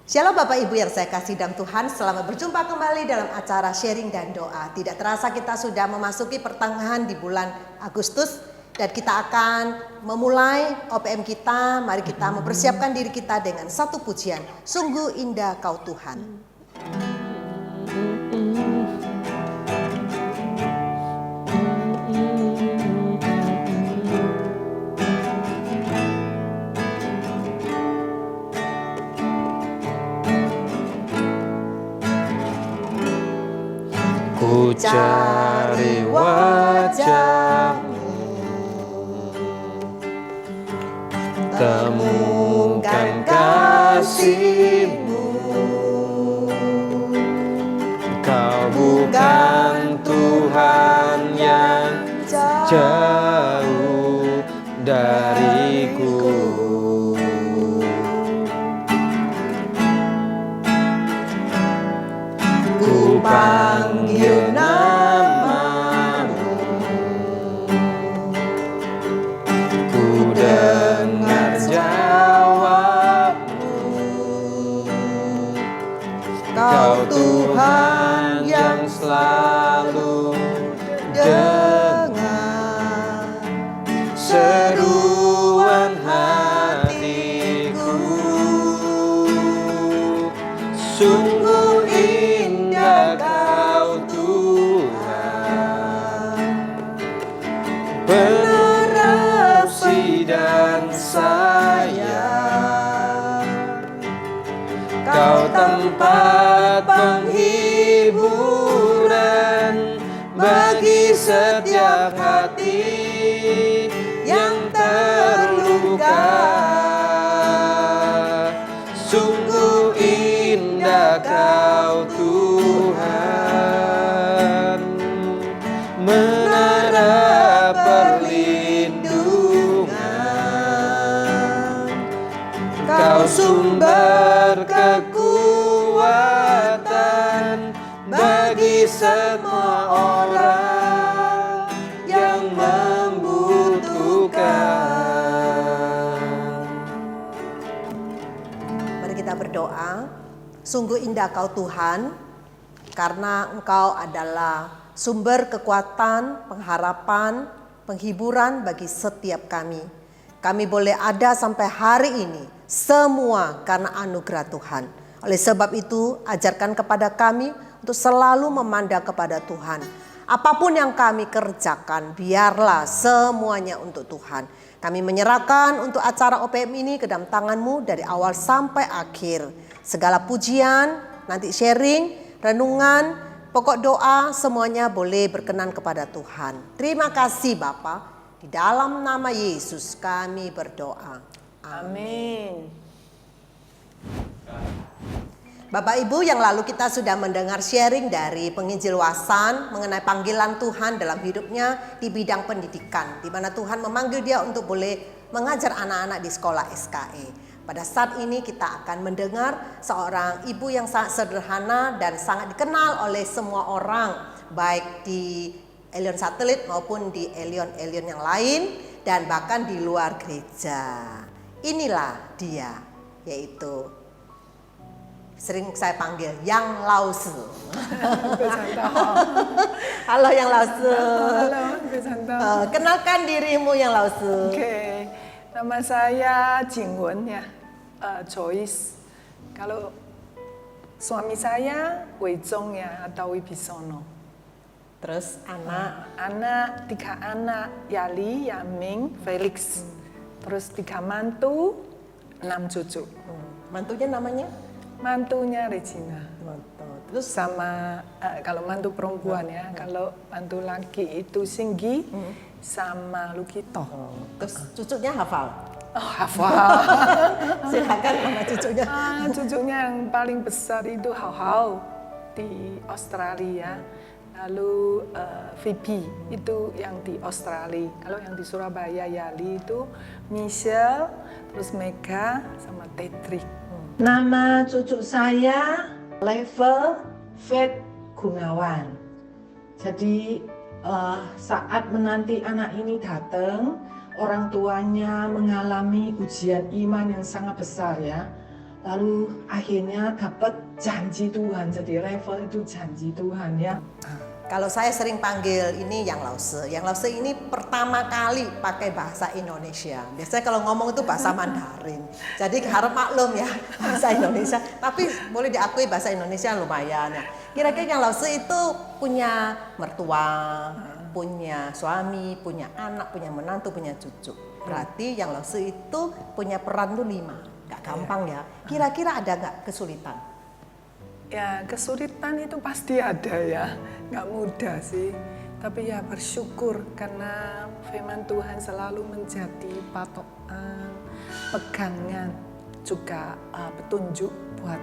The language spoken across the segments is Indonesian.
Shalom Bapak Ibu yang saya kasih dalam Tuhan, selamat berjumpa kembali dalam acara sharing dan doa. Tidak terasa kita sudah memasuki pertengahan di bulan Agustus dan kita akan memulai OPM kita. Mari kita mempersiapkan diri kita dengan satu pujian, sungguh indah Kau Tuhan. Ku cari wajah-Mu, temukan kasih-Mu. Kau bukan Tuhan yang jauh dariku. Ku panggil nama-Mu, ku dengar jawab-Mu. Kau Tuhan yang selalu dengar seruan hatiku. Sungguh indah Kau Tuhan, pengasih dan sayang. Kau tempat penghiburan bagi setiap hati yang terluka. Sungguh indah Kau Tuhan, menara perlindungan. Kau sumber kekuatan bagi semua orang yang membutuhkan. Mari kita berdoa. Sungguh indah Kau Tuhan, karena Engkau adalah sumber kekuatan, pengharapan, penghiburan bagi setiap kami. Kami boleh ada sampai hari ini, semua karena anugerah Tuhan. Oleh sebab itu, ajarkan kepada kami untuk selalu memandang kepada Tuhan. Apapun yang kami kerjakan, biarlah semuanya untuk Tuhan. Kami menyerahkan untuk acara OPM ini ke dalam tangan-Mu dari awal sampai akhir. Segala pujian, nanti sharing, renungan, pokok doa, semuanya boleh berkenan kepada Tuhan. Terima kasih Bapa, di dalam nama Yesus kami berdoa. Amin. Bapak Ibu, yang lalu kita sudah mendengar sharing dari penginjil Wasan mengenai panggilan Tuhan dalam hidupnya di bidang pendidikan, di mana Tuhan memanggil dia untuk boleh mengajar anak-anak di sekolah SKE. Pada saat ini kita akan mendengar seorang ibu yang sangat sederhana dan sangat dikenal oleh semua orang, baik di Elion Satelit maupun di Elion-Elion yang lain dan bahkan di luar gereja. Inilah dia, yaitu sering saya panggil Yang Lausu. Halo Yang Lausu. Halo, kenalkan dirimu Yang Lausu. Oke, nama saya Jingwen ya, Joyce. Kalau suami saya Weijong ya, atau Wibisono. Terus Anak 3 anak, Yali, Yaming, Felix. Terus 3 mantu, 6 cucu. Mantunya namanya? Mantunya Regina. Terus Sama kalau mantu perempuan ya, kalau mantu laki itu Singgi sama Lukito. Terus cucunya hafal? Oh, hafal. Silakan nama cucunya. Cucunya yang paling besar itu Hau di Australia. Lalu Phoebe itu yang di Australia. Kalau yang di Surabaya Yali itu Michelle, terus Mega sama Tetrik. Nama cucu saya Level Faith Gunawan. Jadi saat menanti anak ini datang, orang tuanya mengalami ujian iman yang sangat besar ya. lalu akhirnya dapat janji Tuhan. Jadi level itu janji Tuhan ya. Kalau saya sering panggil ini Yang Lause. Yang Lause ini pertama kali pakai bahasa Indonesia. Biasanya kalau ngomong itu bahasa Mandarin. Jadi harap maklum ya bahasa Indonesia. Tapi boleh diakui bahasa Indonesia lumayan. Nah, kira-kira Yang Lause itu punya mertua, punya suami, punya anak, punya menantu, punya cucu. Berarti Yang Lause itu punya peran tuh 5. Gak gampang ya. Kira-kira ada gak kesulitan? Ya kesulitan itu pasti ada ya, nggak mudah sih. Tapi ya bersyukur karena firman Tuhan selalu menjadi patokan, pegangan, juga petunjuk buat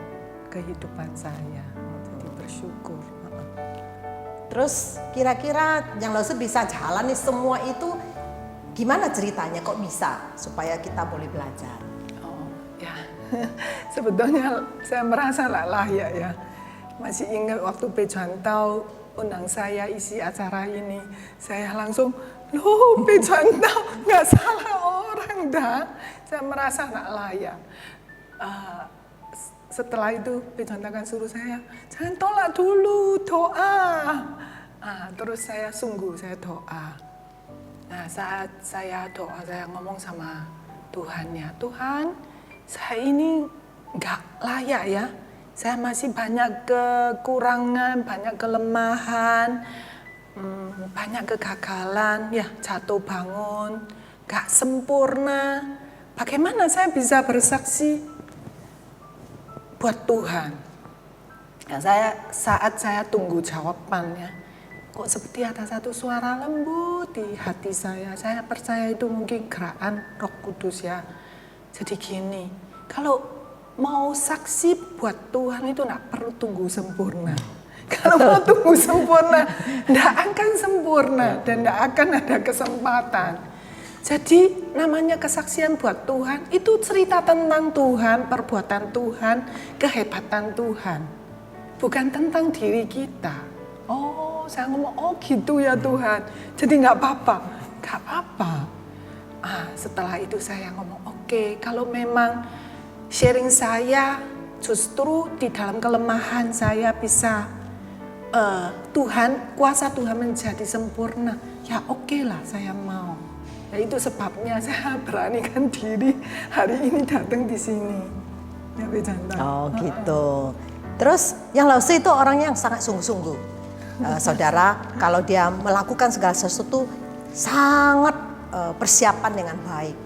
kehidupan saya. Jadi bersyukur. Terus kira-kira Yang Lause bisa jalani semua itu gimana ceritanya kok bisa supaya kita boleh belajar? Oh ya. Sebetulnya saya merasa layak ya. Masih ingat waktu Pejantau undang saya isi acara ini. Saya langsung, loh Pejantau nggak salah orang dah. Saya merasa nggak layak. Setelah itu Pejantau kan suruh saya, jangan tolak dulu, doa. Terus saya doa. Nah saat saya doa, saya ngomong sama Tuhan ya, Tuhan, saya ini nggak layak ya. Saya masih banyak kekurangan, banyak kelemahan, banyak kegagalan, ya jatuh bangun, nggak sempurna. Bagaimana saya bisa bersaksi buat Tuhan? Ya, saat saya tunggu jawabannya, kok seperti ada satu suara lembut di hati saya. Saya percaya itu mungkin gerakan Roh Kudus ya. Jadi gini, kalau mau saksi buat Tuhan itu nggak perlu tunggu sempurna. Kalau mau tunggu sempurna, nggak akan sempurna dan nggak akan ada kesempatan. Jadi namanya kesaksian buat Tuhan, itu cerita tentang Tuhan, perbuatan Tuhan, kehebatan Tuhan. Bukan tentang diri kita. Oh, saya ngomong, oh gitu ya Tuhan. Jadi nggak apa-apa, nggak apa-apa. Setelah itu saya ngomong, oke, kalau memang sharing saya justru di dalam kelemahan saya bisa kuasa Tuhan menjadi sempurna, ya oke lah saya mau. Ya itu sebabnya saya beranikan diri hari ini datang di sini. Ya Pejantau. Oh gitu. Terus Yang Lause itu orangnya yang sangat sungguh-sungguh. Saudara, kalau dia melakukan segala sesuatu sangat persiapan dengan baik.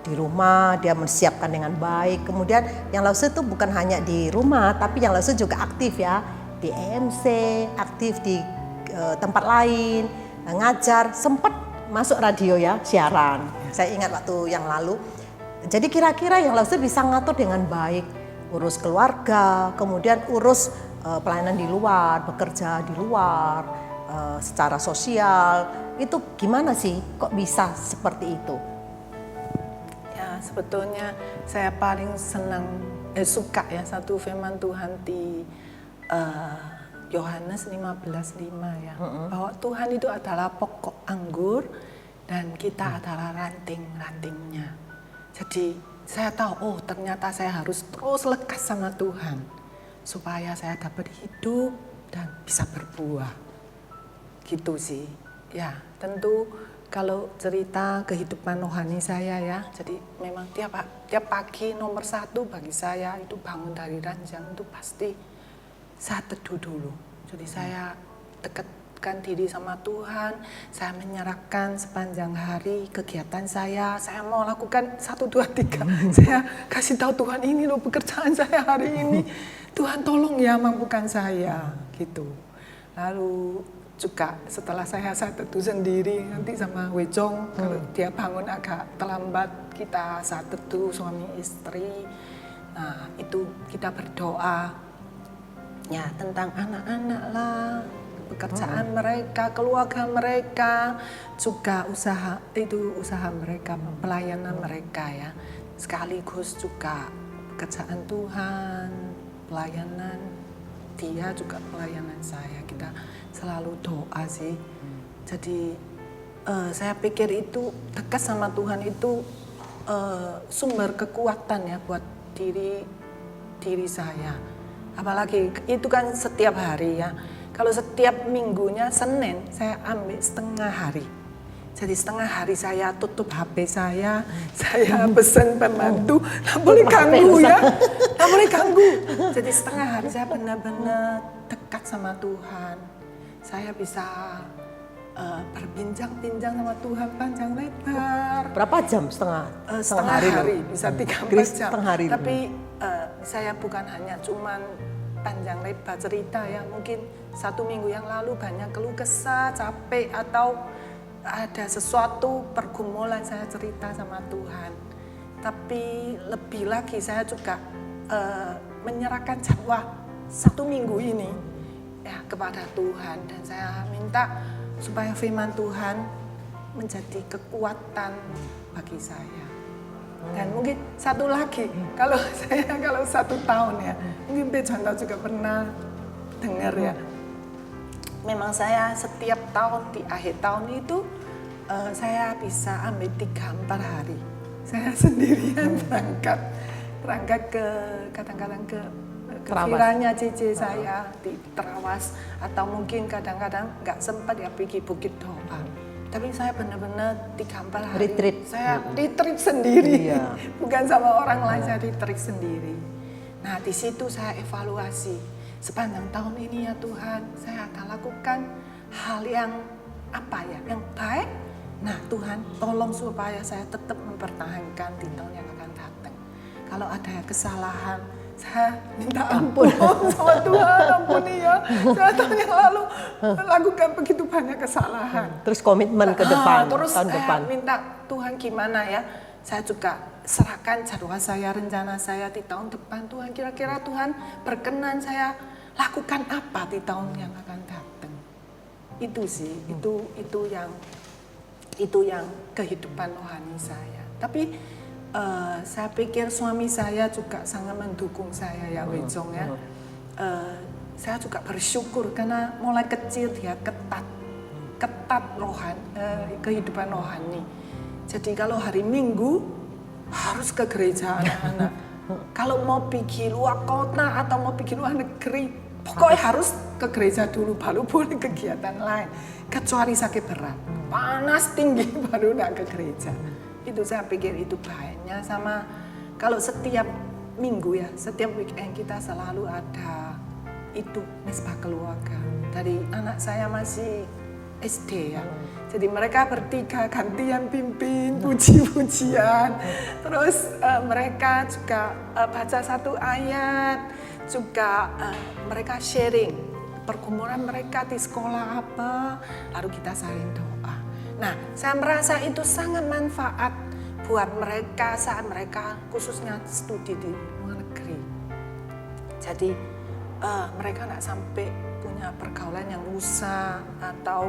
Di rumah dia menyiapkan dengan baik. Kemudian Yang Lause itu bukan hanya di rumah, tapi Yang Lause juga aktif ya di EMC, aktif di tempat lain, ngajar, sempat masuk radio ya, siaran. Saya ingat waktu yang lalu. Jadi kira-kira Yang Lause bisa ngatur dengan baik, urus keluarga, kemudian urus pelayanan di luar, bekerja di luar, secara sosial. Itu gimana sih kok bisa seperti itu? Sebetulnya saya paling suka ya satu firman Tuhan di Yohanes 15:5 ya. Bahwa Tuhan itu adalah pokok anggur dan kita adalah ranting-rantingnya. Jadi saya tahu, oh ternyata saya harus terus lekas sama Tuhan supaya saya dapat hidup dan bisa berbuah. Gitu sih. Ya, tentu kalau cerita kehidupan rohani saya ya, jadi memang tiap pagi nomor 1 bagi saya itu bangun dari ranjang itu pasti saya teduh dulu. Jadi saya dekatkan diri sama Tuhan, saya menyerahkan sepanjang hari kegiatan saya mau lakukan 1, 2, 3. Saya kasih tahu Tuhan, ini loh pekerjaan saya hari ini. Tuhan tolong ya mampukan saya gitu. Lalu juga setelah saya teduh sendiri nanti sama Wejong, kalau dia bangun agak terlambat kita saat teduh suami istri. Nah itu kita berdoa ya tentang anak-anak lah, pekerjaan mereka, keluarga mereka, juga usaha mereka, pelayanan mereka ya, sekaligus juga pekerjaan Tuhan, pelayanan dia juga pelayanan saya. Kita selalu doa sih. Jadi saya pikir itu dekat sama Tuhan itu sumber kekuatan ya buat diri diri saya. Apalagi itu kan setiap hari ya. Kalau setiap minggunya Senin saya ambil setengah hari. Jadi setengah hari saya tutup HP saya pesan pembantu, nggak boleh ganggu ya, nggak boleh ganggu. Jadi setengah hari saya benar-benar dekat sama Tuhan. Saya bisa berbincang-bincang sama Tuhan panjang lebar. Berapa jam? Setengah Hari bisa 3-4 jam. Setengah hari. Tapi saya bukan hanya cuman panjang lebar cerita ya. Mungkin 1 minggu yang lalu banyak keluh kesah, capek atau ada sesuatu pergumulan saya cerita sama Tuhan. Tapi lebih lagi saya juga menyerahkan jadwal 1 minggu ini ya kepada Tuhan, dan saya minta supaya firman Tuhan menjadi kekuatan bagi saya. Dan mungkin satu lagi, kalau 1 tahun ya, mungkin Bejonto juga pernah dengar ya. Memang saya setiap tahun di akhir tahun itu saya bisa ambil 3-4 hari. Saya sendirian berangkat ke kadang-kadang ke viranya cici saya di Terawas, atau mungkin kadang-kadang nggak sempat ya pergi Bukit Doa. Tapi saya benar-benar 3-4 hari. Retreat. Saya retreat sendiri, Iya. bukan sama orang lain, saya retreat sendiri. Nah di situ saya evaluasi. Sepanjang tahun ini ya Tuhan, saya akan lakukan hal yang apa ya, yang baik. Nah Tuhan, tolong supaya saya tetap mempertahankan di tahun yang akan datang. Kalau ada kesalahan, saya minta ampun sama Tuhan, ampuni ya. Saya tahun yang lalu lakukan begitu banyak kesalahan. Terus komitmen ke depan, Terus tahun saya depan. minta Tuhan gimana ya, saya juga serahkan jadwal saya, rencana saya di tahun depan. Tuhan, kira-kira Tuhan berkenan saya lakukan apa di tahun yang akan datang. Itu sih, itu yang kehidupan rohani saya. Tapi saya pikir suami saya juga sangat mendukung saya ya, Wejong ya. Saya juga bersyukur karena mulai kecil dia ketat kehidupan rohani. Jadi kalau hari Minggu harus ke gereja anak-anak. Kalau mau pergi luar kota atau mau pergi luar negeri, pokoknya harus ke gereja dulu, baru boleh kegiatan lain. Kecuali sakit berat, panas tinggi baru nak ke gereja. Itu saya pikir itu baiknya. Sama kalau setiap minggu ya, setiap weekend kita selalu ada itu mesbah keluarga. Dari anak saya masih SD ya. Jadi mereka bertiga gantian pimpin puji-pujian. Terus mereka juga baca 1 ayat, juga mereka sharing pergumulan mereka di sekolah apa, lalu kita saling doa. Nah, saya merasa itu sangat manfaat buat mereka saat mereka khususnya studi di luar negeri. Jadi mereka tidak sampai punya pergaulan yang rusak atau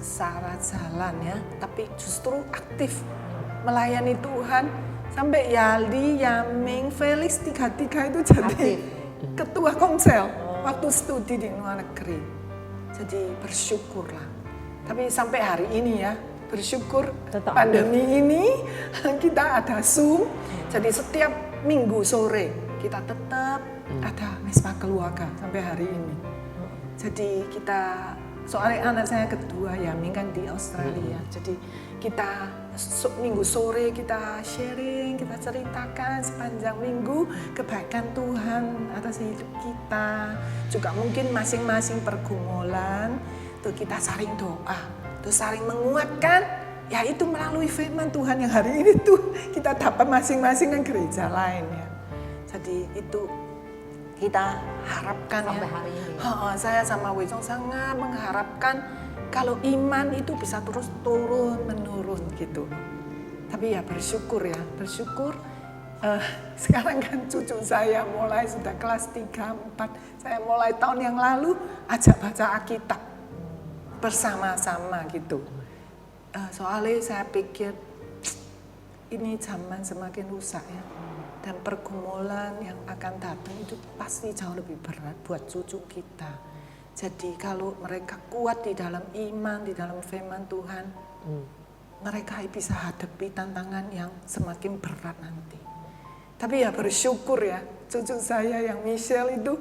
salah jalan ya, tapi justru aktif melayani Tuhan. Sampai Yali, Yaming, Felix tiga-tiga itu jadi ketua komsel waktu studi di luar negeri. Jadi bersyukurlah. Tapi sampai hari ini ya, bersyukur tetap pandemi ini kita ada Zoom. Jadi setiap minggu sore kita tetap ada mesbah keluarga sampai hari ini. Jadi kita, soalnya anak saya kedua Yaming kan di Australia. Jadi kita minggu sore kita sharing, kita ceritakan sepanjang minggu kebaikan Tuhan atas hidup kita. Juga mungkin masing-masing pergumulan, tuh kita saling doa, terus saling menguatkan. Ya itu melalui firman Tuhan yang hari ini tuh kita dapat masing-masing kan gereja lain ya. Jadi itu kita harapkan sampai ya. hari ini. Saya sama Wejong sangat mengharapkan kalau iman itu bisa terus turun menurun gitu. Tapi ya bersyukur ya, bersyukur sekarang kan cucu saya mulai sudah kelas 3, 4. Saya mulai tahun yang lalu ajak baca Alkitab bersama-sama gitu. Soalnya saya pikir ini zaman semakin rusak ya. Dan pergumulan yang akan datang itu pasti jauh lebih berat buat cucu kita. Jadi kalau mereka kuat di dalam iman, di dalam firman Tuhan, mereka bisa hadapi tantangan yang semakin berat nanti. Tapi ya bersyukur ya, cucu saya yang Michelle itu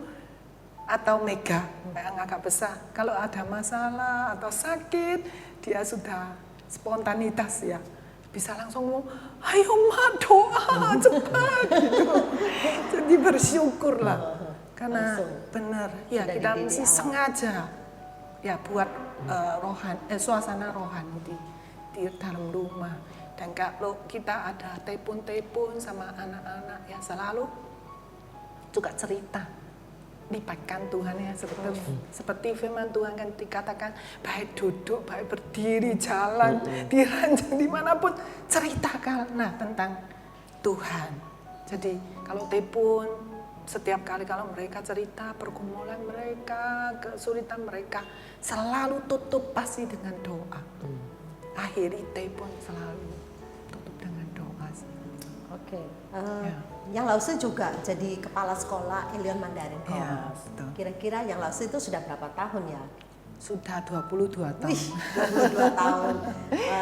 atau Mega yang agak besar, kalau ada masalah atau sakit, dia sudah spontanitas ya, bisa langsung ngomong, ayo Ma doa cepat gitu. Jadi bersyukurlah, karena benar ya Sudah kita dididik mesti awal. sengaja ya buat suasana rohani di dalam rumah. Dan kalau kita ada telepon sama anak-anak ya selalu juga cerita, libatkan Tuhan ya, seperti firman Tuhan kan dikatakan, baik duduk, baik berdiri, jalan, di ranjang, dimanapun, ceritakan tentang Tuhan. Jadi kalau telepon, setiap kali kalau mereka cerita pergumulan mereka, kesulitan mereka, selalu tutup pasti dengan doa. Akhiri telepon selalu tutup dengan doa. Oke. Ya. Yang Lause juga jadi kepala sekolah Ilion Mandarin Course. Ya, betul. Kira-kira yang Lause itu sudah berapa tahun ya? Sudah 22 tahun. Wih, 22 tahun.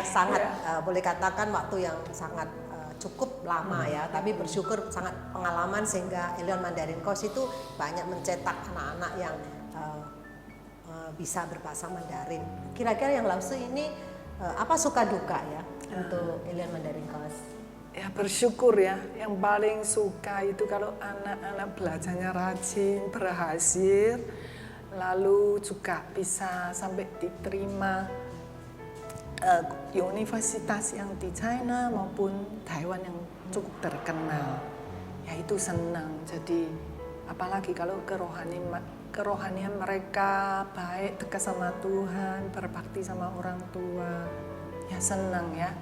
Sangat boleh katakan waktu yang sangat cukup lama ya, tapi bersyukur sangat pengalaman sehingga Ilion Mandarin Course itu banyak mencetak anak-anak yang bisa berbahasa Mandarin. Kira-kira yang Lause ini apa suka duka ya untuk Ilion Mandarin Course? Ya bersyukur ya, yang paling suka itu kalau anak-anak belajarnya rajin, berhasil, lalu juga bisa sampai diterima universitas yang di China maupun Taiwan yang cukup terkenal. Ya itu senang, jadi apalagi kalau kerohanian mereka baik, dekat sama Tuhan, berbakti sama orang tua, ya senang ya.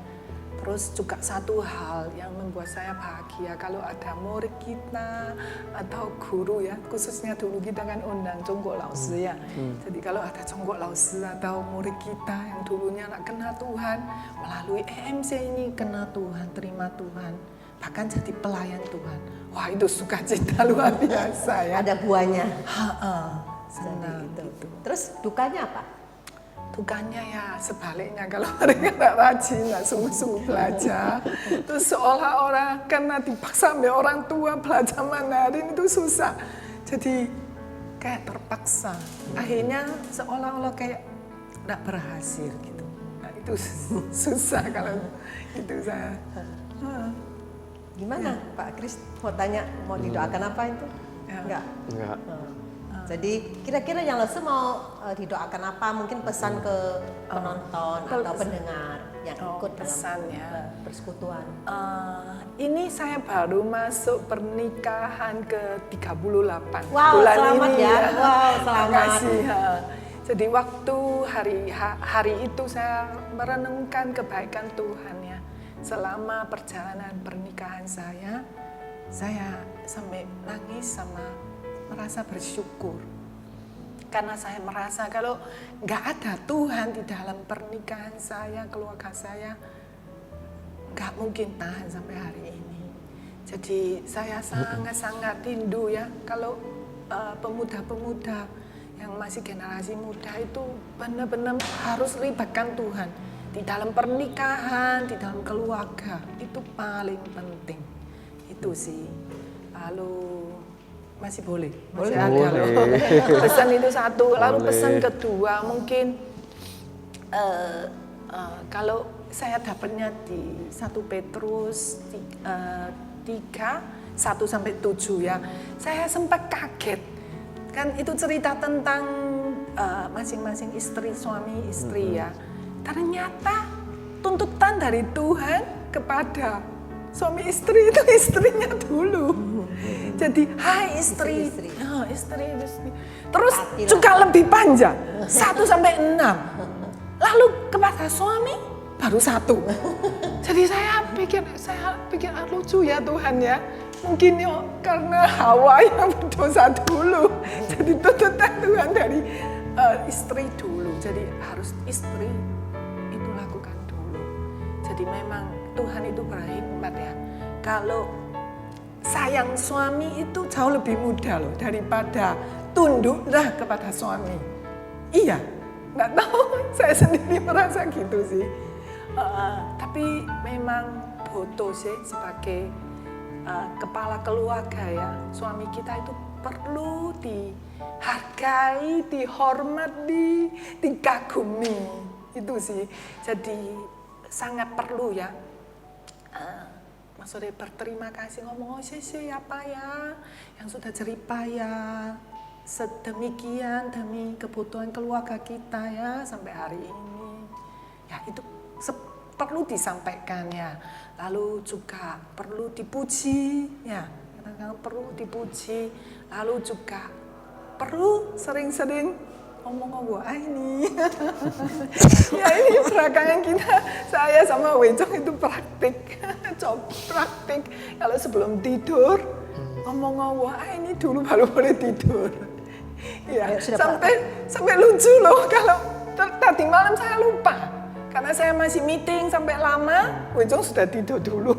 Terus juga satu hal yang membuat saya bahagia kalau ada murid kita atau guru ya, khususnya dulu kita kan undang Conggok Lause ya. Jadi kalau ada Conggok Lause atau murid kita yang dulunya nak kenal Tuhan, melalui EMC ini kenal Tuhan, terima Tuhan, bahkan jadi pelayan Tuhan. Wah itu sukacita luar biasa ya. Ada buahnya. Senang Jadi gitu. Terus dukanya apa? Dukanya ya sebaliknya, kalau mereka tidak rajin, nggak sungguh-sungguh belajar, terus seolah-olah karena dipaksa oleh orang tua belajar Mandarin itu susah, jadi kayak terpaksa, akhirnya seolah-olah kayak tidak berhasil gitu. Nah itu susah kalau itu saya. Gimana Pak Kris? Mau tanya, mau didoakan apa itu? Ya. Enggak. Enggak. Jadi kira-kira yang Lause mau didoakan apa? Mungkin pesan ke penonton atau pendengar yang ikut pesan dalam ya. persekutuan. Ini saya baru masuk pernikahan ke 38 Wow, bulan selamat ini ya. Wow, selamat. Makasih, ya. Jadi waktu hari itu saya merenungkan kebaikan Tuhan ya. Selama perjalanan pernikahan saya sampai nangis sama merasa bersyukur. Karena saya merasa kalau nggak ada Tuhan di dalam pernikahan saya, keluarga saya, nggak mungkin tahan sampai hari ini. Jadi saya sangat-sangat rindu ya kalau pemuda-pemuda yang masih generasi muda itu benar-benar harus libatkan Tuhan di dalam pernikahan, di dalam keluarga, itu paling penting. Itu sih. Lalu masih boleh, masih ada loh. Pesan itu satu, lalu pesan kedua mungkin kalau saya dapatnya di 1 Petrus 3, 1-7 ya. Saya sempat kaget, kan itu cerita tentang masing-masing istri, suami istri ya. Ternyata tuntutan dari Tuhan kepada suami istri itu istrinya dulu. Jadi hai istri. Istri. Terus juga lebih panjang 1-6. Lalu kepada suami baru 1. Jadi saya pikir lucu ya Tuhan ya. Mungkin ya karena Hawa yang berdosa dulu. Jadi tuntutan Tuhan dari istri dulu. Jadi harus istri itu lakukan dulu. Jadi memang Tuhan itu berhikmat ya. Kalau sayang suami itu jauh lebih mudah loh daripada tunduklah kepada suami. Iya, nggak tahu, saya sendiri merasa gitu sih. Tapi memang butuh sih sebagai kepala keluarga ya, suami kita itu perlu dihargai, dihormat, dikagumi. Itu sih, jadi sangat perlu ya. Maksudnya berterima kasih, ngomong apa ya yang sudah jeripaya sedemikian demi kebutuhan keluarga kita ya sampai hari ini. Ya itu perlu disampaikan ya. Lalu juga perlu dipuji ya, kadang-kadang perlu dipuji. Lalu juga perlu sering-sering ngomong-ngomong ini. Ya ini belakangan kita, saya sama Wejong itu praktik, coba praktik. Kalau sebelum tidur ngomong-ngomong ini dulu baru boleh tidur. Ya sampai lucu loh kalau tadi malam saya lupa. Karena saya masih meeting sampai lama, Wejong sudah tidur dulu.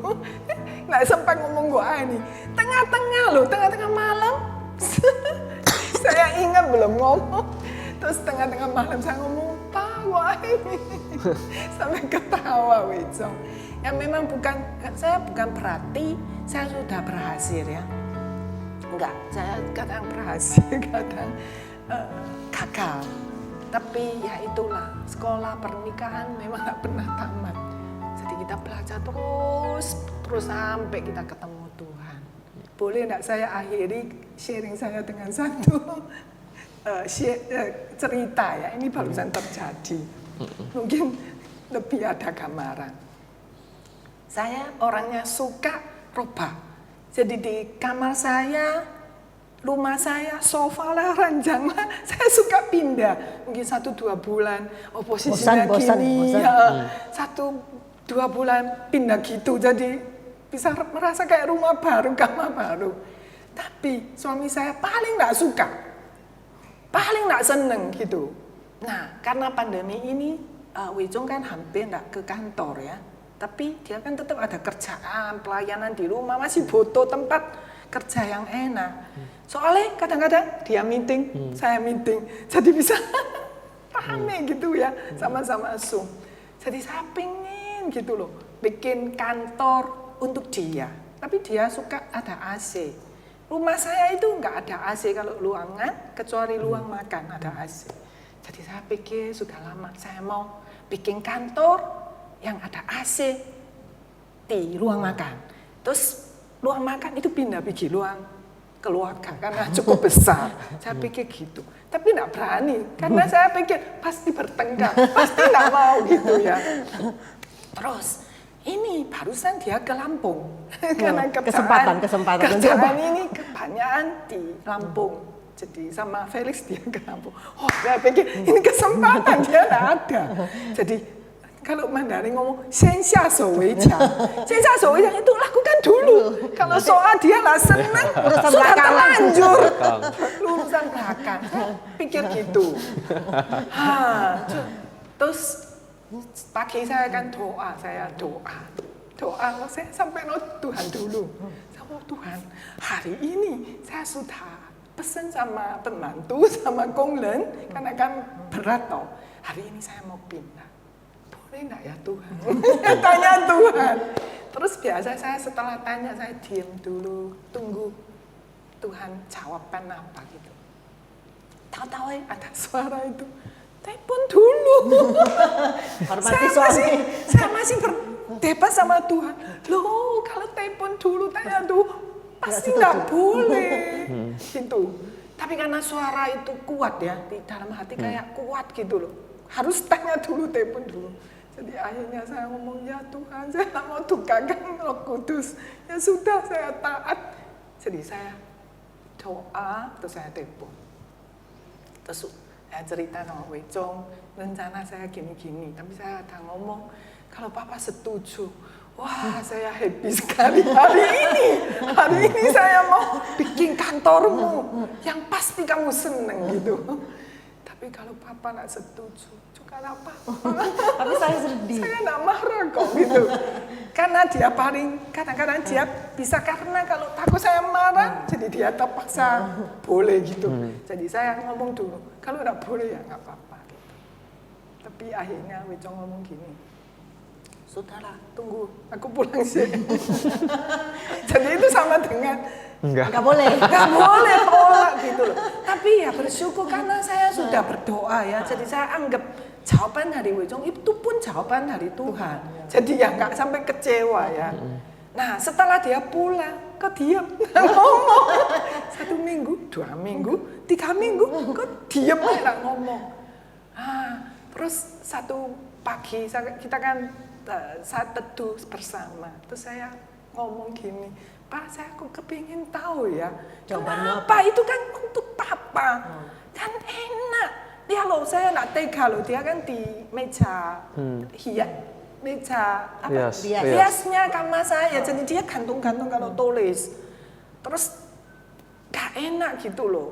Nggak sempat ngomong ini. Tengah-tengah malam, saya ingat belum ngomong. Terus tengah-tengah malam saya ngomong, Pak, ini. Sampai ketawa Wejong. Ya memang saya bukan berarti saya sudah berhasil ya. Enggak, saya kadang berhasil, kadang gagal. Tapi ya itulah, sekolah pernikahan memang gak pernah tamat. Jadi kita belajar terus sampai kita ketemu Tuhan. Boleh enggak saya akhiri sharing saya dengan satu cerita ya, ini barusan terjadi. Mungkin lebih ada gambaran. Saya orangnya suka rubah. Jadi di kamar saya, rumah saya, sofa lah, ranjang lah, saya suka pindah. Mungkin 1-2 bulan, posisinya gini, ya, 1-2 bulan pindah gitu. Jadi bisa merasa kayak rumah baru, kamar baru. Tapi suami saya paling nggak suka, paling nggak seneng gitu. Nah, karena pandemi ini, Wejong kan hampir nggak ke kantor ya. Tapi dia kan tetap ada kerjaan, pelayanan di rumah, masih butuh tempat kerja yang enak. Soalnya kadang-kadang dia meeting, saya meeting. Jadi bisa rame gitu ya, sama-sama Zoom. Jadi saya pengen gitu loh, bikin kantor untuk dia. Tapi dia suka ada AC. Rumah saya itu nggak ada AC kalau ruangan, kecuali ruang makan ada AC. Jadi saya pikir sudah lama saya mau bikin kantor yang ada AC di ruang makan. Terus ruang makan itu pindah bikin ruang keluarga karena cukup besar. Saya pikir gitu. Tapi enggak berani karena saya pikir pasti bertengkar, pasti enggak mau gitu ya. Terus ini barusan dia ke Lampung. Karena kerjaan ini kebanyakan di Lampung. Jadi sama Felix dia ke Lampung. Saya pikir ini kesempatan dia enggak ada. Jadi kalau Mandarin ngomong sensia sowejang itu lakukan dulu. Kalau soal dia lah senang, sudah terlanjur. Lulusan belakang, pikir gitu. Terus pagi saya kan doa, saya sampai Tuhan dulu. Sama Tuhan, hari ini saya sudah pesan sama pembantu, sama Konglen, karena kan berat toh. Hari ini saya mau pindah. Boleh enggak ya Tuhan? Tanya Tuhan. Terus biasa saya setelah tanya, saya diam dulu, tunggu Tuhan jawaban apa gitu. Tahu-tahu ada suara itu, telepon dulu. saya masih berdebat sama Tuhan. Loh, kalau telepon dulu, tanya dulu, pasti enggak boleh. Gitu. Tapi karena suara itu kuat ya, di dalam hati kayak kuat gitu loh. Harus tanya dulu, telepon dulu. Jadi akhirnya saya ngomong, ya Tuhan, saya tak mau dukakan Roh Kudus. Ya sudah, saya taat. Jadi saya doa, terus saya telepon. Terus saya cerita sama Wejong, rencana saya gini-gini. Tapi saya ada ngomong, kalau Papa setuju, wah saya happy sekali hari ini saya mau bikin kantormu yang pasti kamu seneng gitu. Tapi kalau Papa nggak setuju, juga nggak apa-apa. Tapi saya sedih. Saya nggak marah kok gitu. Karena dia kadang-kadang dia bisa, karena kalau takut saya marah, jadi dia terpaksa boleh gitu. Jadi saya ngomong dulu, kalau nggak boleh ya nggak apa-apa. Gitu. Tapi akhirnya Wejong ngomong gini, Sudahlah, tunggu, aku pulang sih. Jadi itu sama dengan Enggak. Nggak boleh. nggak boleh tolak gitu loh. Tapi ya bersyukur karena saya sudah berdoa ya. Jadi saya anggap jawaban dari Wejong itu pun jawaban dari Tuhan. Jadi ya nggak sampai kecewa ya. Nah setelah dia pulang, kok diam, nggak ngomong. 1 minggu, 2 minggu, 3 minggu, kok diam nggak ngomong. Terus satu pagi kita kan saat teduh bersama, terus saya ngomong gini, Pak, saya kok kepingin tahu ya, Jawabannya kenapa itu kan untuk Papa, kan enak. Ya loh, saya nggak tega loh, dia kan di meja meja apa? Hias. Hiasnya kamar saya, jadi dia gantung-gantung kalau tulis. Terus gak enak gitu loh.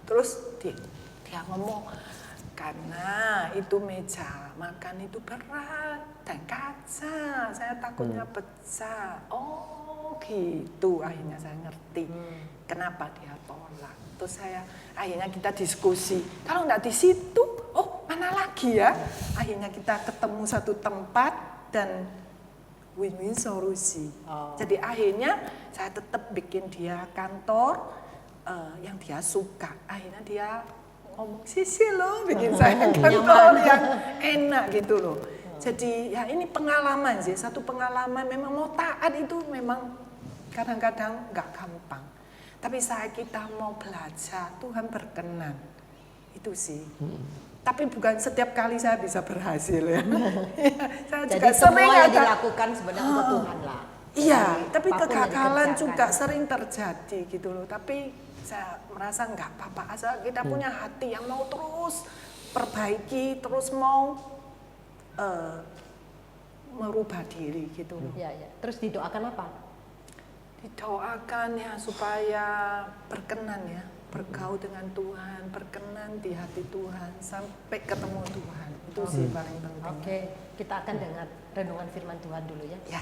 Terus dia ngomong, karena itu meja makan itu berat dan kaca, saya takutnya pecah. Oh gitu, akhirnya saya ngerti kenapa dia tolak. Terus akhirnya kita diskusi, kalau nggak di situ, oh mana lagi ya? Akhirnya kita ketemu satu tempat dan win-win solusi. Jadi akhirnya saya tetap bikin dia kantor yang dia suka. Akhirnya dia ngomong, Sisi loh bikin saya kantor yang enak gitu loh. Jadi ya ini pengalaman sih, satu pengalaman. Memang mau taat itu memang kadang-kadang nggak gampang. Tapi saat kita mau belajar, Tuhan berkenan. Itu sih. Tapi bukan setiap kali saya bisa berhasil ya. Saya Jadi juga semua sering yang ada. dilakukan sebenarnya untuk Tuhan lah. Iya, tapi apapun yang kegagalan dikerjakan. juga sering terjadi gitu loh. Tapi saya merasa nggak apa-apa, asal kita punya hati yang mau terus perbaiki, terus mau merubah diri gitu loh. Iya, iya. Terus didoakan apa? Didoakan ya supaya berkenan ya, bergaul dengan Tuhan, berkenan di hati Tuhan sampai ketemu Tuhan. Itu sih paling penting. Oke, kita akan dengar renungan firman Tuhan dulu ya. Ya.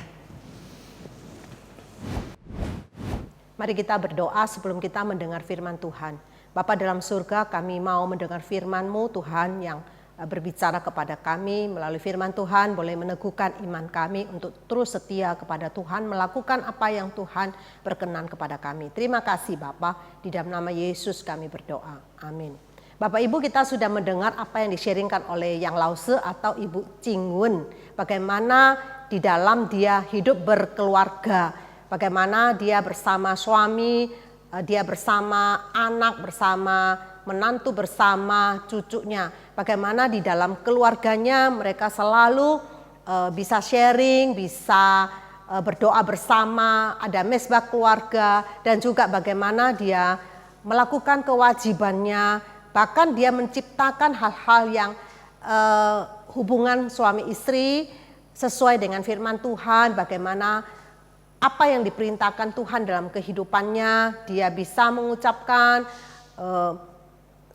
Mari kita berdoa sebelum kita mendengar firman Tuhan. Bapa dalam surga, kami mau mendengar firman-Mu Tuhan yang berbicara kepada kami melalui firman Tuhan, boleh meneguhkan iman kami untuk terus setia kepada Tuhan, melakukan apa yang Tuhan berkenan kepada kami. Terima kasih Bapa, di dalam nama Yesus kami berdoa. Amin. Bapak Ibu, kita sudah mendengar apa yang di-sharingkan oleh Yang Lause atau Ibu Cingwen. Bagaimana di dalam dia hidup berkeluarga, bagaimana dia bersama suami, dia bersama anak, bersama menantu, bersama cucunya. Bagaimana di dalam keluarganya mereka selalu bisa sharing, bisa berdoa bersama, ada mesbah keluarga, dan juga bagaimana dia melakukan kewajibannya, bahkan dia menciptakan hal-hal yang hubungan suami istri sesuai dengan firman Tuhan, bagaimana apa yang diperintahkan Tuhan dalam kehidupannya, dia bisa mengucapkan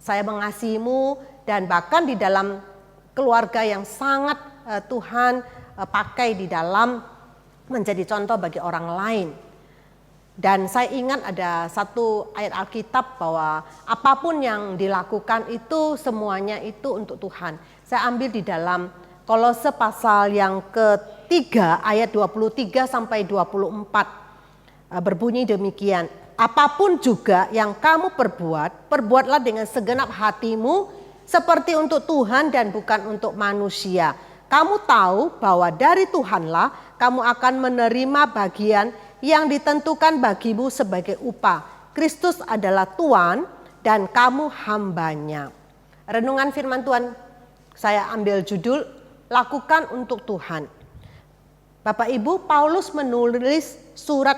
saya mengasihimu, dan bahkan di dalam keluarga yang sangat Tuhan pakai di dalam menjadi contoh bagi orang lain. Dan saya ingat ada satu ayat Alkitab bahwa apapun yang dilakukan itu semuanya itu untuk Tuhan. Saya ambil di dalam Kolose pasal yang ketiga ayat 23 sampai 24 berbunyi demikian. Apapun juga yang kamu perbuat, perbuatlah dengan segenap hatimu seperti untuk Tuhan dan bukan untuk manusia. Kamu tahu bahwa dari Tuhanlah kamu akan menerima bagian yang ditentukan bagimu sebagai upah. Kristus adalah Tuhan dan kamu hambanya. Renungan firman Tuhan saya ambil judul Lakukan untuk Tuhan. Bapak Ibu, Paulus menulis surat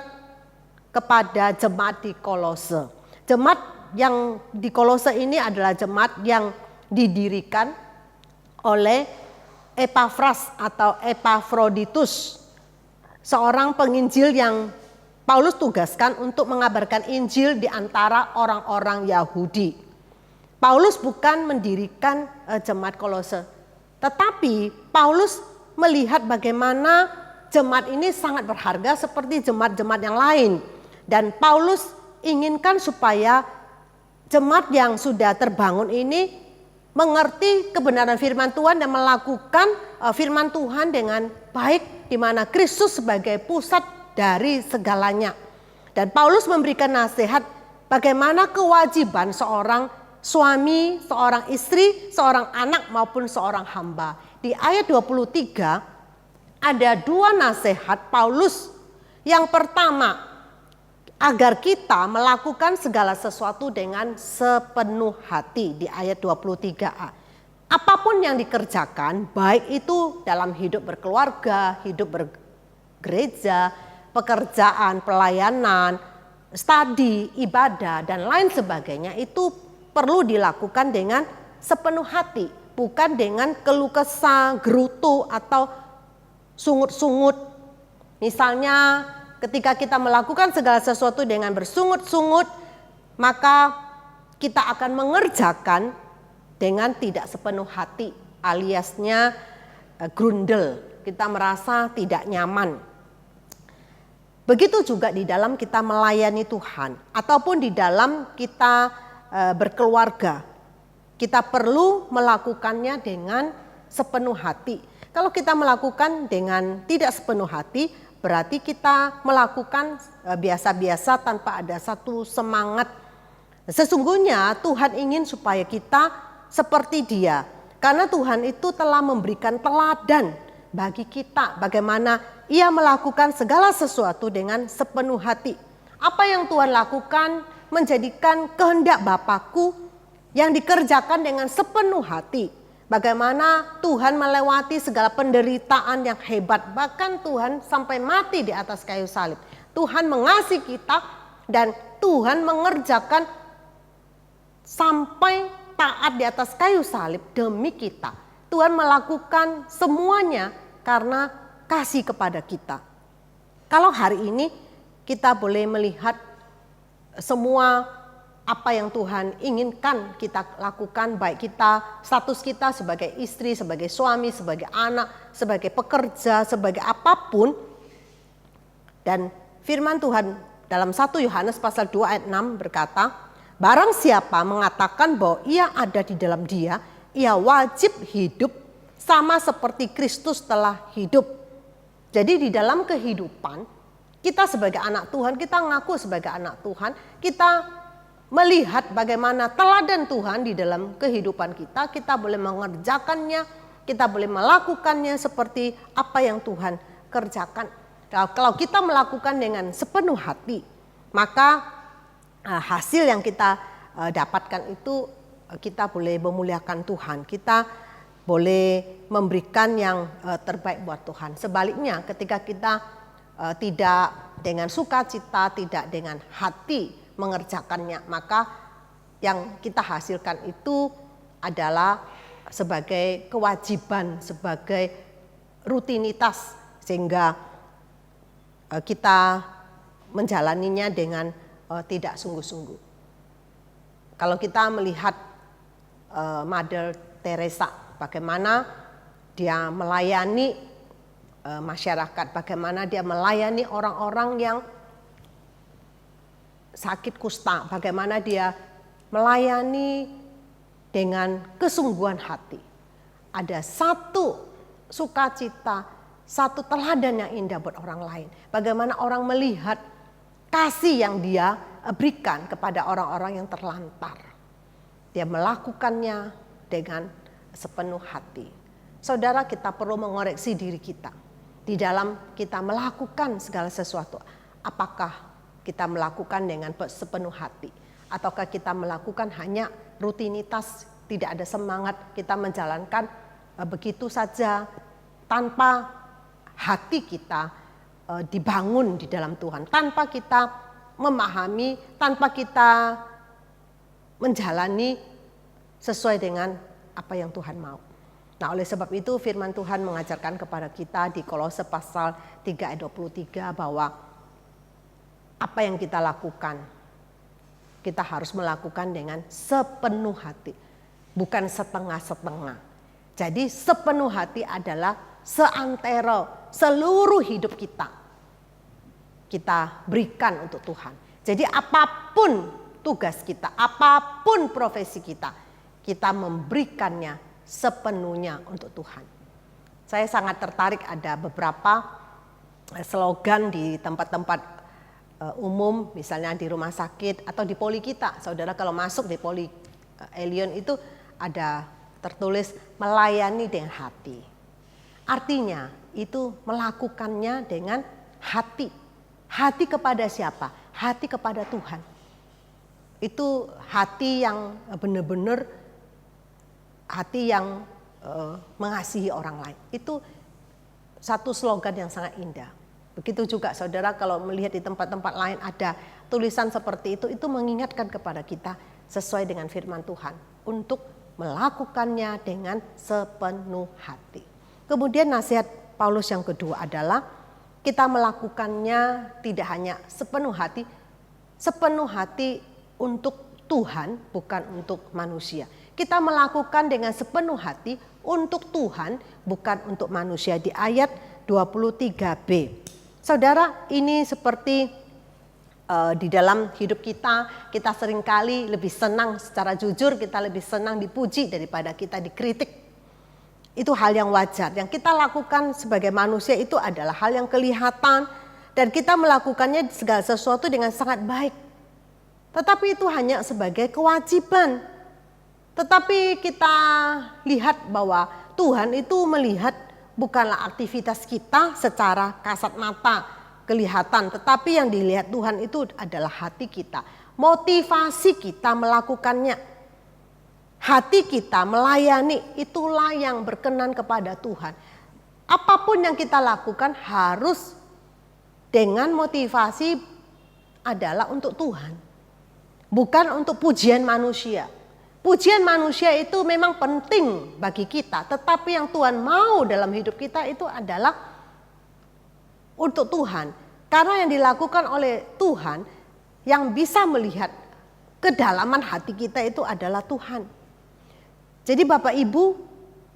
kepada jemaat di Kolose. Jemaat yang di Kolose ini adalah jemaat yang didirikan oleh Epafras atau Epafroditus, seorang penginjil yang Paulus tugaskan untuk mengabarkan Injil di antara orang-orang Yahudi. Paulus bukan mendirikan jemaat Kolose, tetapi Paulus melihat bagaimana jemaat ini sangat berharga seperti jemaat-jemaat yang lain. Dan Paulus inginkan supaya jemaat yang sudah terbangun ini mengerti kebenaran firman Tuhan dan melakukan firman Tuhan dengan baik, di mana Kristus sebagai pusat dari segalanya. Dan Paulus memberikan nasihat bagaimana kewajiban seorang suami, seorang istri, seorang anak maupun seorang hamba. Di ayat 23 ada 2 nasihat Paulus. Yang pertama, agar kita melakukan segala sesuatu dengan sepenuh hati di ayat 23a. Apapun yang dikerjakan, baik itu dalam hidup berkeluarga, hidup bergereja, pekerjaan, pelayanan, studi, ibadah, dan lain sebagainya, itu perlu dilakukan dengan sepenuh hati, bukan dengan keluh kesah, gerutu, atau sungut-sungut. Misalnya ketika kita melakukan segala sesuatu dengan bersungut-sungut, maka kita akan mengerjakan dengan tidak sepenuh hati, aliasnya grundel. Kita merasa tidak nyaman. Begitu juga di dalam kita melayani Tuhan, ataupun di dalam kita berkeluarga. Kita perlu melakukannya dengan sepenuh hati. Kalau kita melakukan dengan tidak sepenuh hati, berarti kita melakukan biasa-biasa tanpa ada satu semangat. Sesungguhnya Tuhan ingin supaya kita seperti Dia. Karena Tuhan itu telah memberikan teladan bagi kita bagaimana Ia melakukan segala sesuatu dengan sepenuh hati. Apa yang Tuhan lakukan menjadikan kehendak Bapakku yang dikerjakan dengan sepenuh hati. Bagaimana Tuhan melewati segala penderitaan yang hebat. Bahkan Tuhan sampai mati di atas kayu salib. Tuhan mengasihi kita dan Tuhan mengerjakan sampai taat di atas kayu salib demi kita. Tuhan melakukan semuanya karena kasih kepada kita. Kalau hari ini kita boleh melihat semua apa yang Tuhan inginkan kita lakukan, baik kita, status kita sebagai istri, sebagai suami, sebagai anak, sebagai pekerja, sebagai apapun. Dan firman Tuhan dalam 1 Yohanes pasal 2 ayat 6 berkata, barang siapa mengatakan bahwa ia ada di dalam Dia, ia wajib hidup sama seperti Kristus telah hidup. Jadi di dalam kehidupan, kita sebagai anak Tuhan, kita ngaku sebagai anak Tuhan, kita melihat bagaimana teladan Tuhan di dalam kehidupan kita, kita boleh mengerjakannya, kita boleh melakukannya seperti apa yang Tuhan kerjakan. Kalau kita melakukan dengan sepenuh hati, maka hasil yang kita dapatkan itu kita boleh memuliakan Tuhan, kita boleh memberikan yang terbaik buat Tuhan. Sebaliknya ketika kita tidak dengan sukacita, tidak dengan hati mengerjakannya, maka yang kita hasilkan itu adalah sebagai kewajiban, sebagai rutinitas, sehingga kita menjalaninya dengan tidak sungguh-sungguh. Kalau kita melihat Mother Teresa, bagaimana dia melayani masyarakat, bagaimana dia melayani orang-orang yang sakit kusta, bagaimana dia melayani dengan kesungguhan hati. Ada satu sukacita, satu teladan yang indah buat orang lain. Bagaimana orang melihat kasih yang dia berikan kepada orang-orang yang terlantar. Dia melakukannya dengan sepenuh hati. Saudara, kita perlu mengoreksi diri kita. Di dalam kita melakukan segala sesuatu, apakah kita melakukan dengan sepenuh hati, ataukah kita melakukan hanya rutinitas, tidak ada semangat, kita menjalankan begitu saja tanpa hati kita dibangun di dalam Tuhan, tanpa kita memahami, tanpa kita menjalani sesuai dengan apa yang Tuhan mau. Nah, oleh sebab itu firman Tuhan mengajarkan kepada kita di Kolose pasal 3 ayat 23 bahwa apa yang kita lakukan, kita harus melakukan dengan sepenuh hati, bukan setengah-setengah. Jadi sepenuh hati adalah seantero seluruh hidup kita berikan untuk Tuhan. Jadi apapun tugas kita, apapun profesi kita, kita memberikannya sepenuhnya untuk Tuhan. Saya sangat tertarik ada beberapa slogan di tempat-tempat umum, misalnya di rumah sakit atau di poli kita. Saudara kalau masuk di poli Elion itu ada tertulis melayani dengan hati. Artinya itu melakukannya dengan hati. Hati kepada siapa? Hati kepada Tuhan. Itu hati yang benar-benar hati yang mengasihi orang lain. Itu satu slogan yang sangat indah. Begitu juga saudara kalau melihat di tempat-tempat lain ada tulisan seperti itu mengingatkan kepada kita sesuai dengan firman Tuhan untuk melakukannya dengan sepenuh hati. Kemudian nasihat Paulus yang kedua adalah kita melakukannya tidak hanya sepenuh hati untuk Tuhan, bukan untuk manusia. Kita melakukan dengan sepenuh hati untuk Tuhan, bukan untuk manusia. Di ayat 23b. Saudara, ini seperti di dalam hidup kita seringkali lebih senang, secara jujur kita lebih senang dipuji daripada kita dikritik. Itu hal yang wajar. Yang kita lakukan sebagai manusia itu adalah hal yang kelihatan dan kita melakukannya segala sesuatu dengan sangat baik. Tetapi itu hanya sebagai kewajiban. Tetapi kita lihat bahwa Tuhan itu melihat bukanlah aktivitas kita secara kasat mata kelihatan, tetapi yang dilihat Tuhan itu adalah hati kita. Motivasi kita melakukannya. Hati kita melayani, itulah yang berkenan kepada Tuhan. Apapun yang kita lakukan harus dengan motivasi adalah untuk Tuhan. Bukan untuk pujian manusia. Pujian manusia itu memang penting bagi kita, tetapi yang Tuhan mau dalam hidup kita itu adalah untuk Tuhan. Karena yang dilakukan oleh Tuhan, yang bisa melihat kedalaman hati kita itu adalah Tuhan. Jadi Bapak Ibu,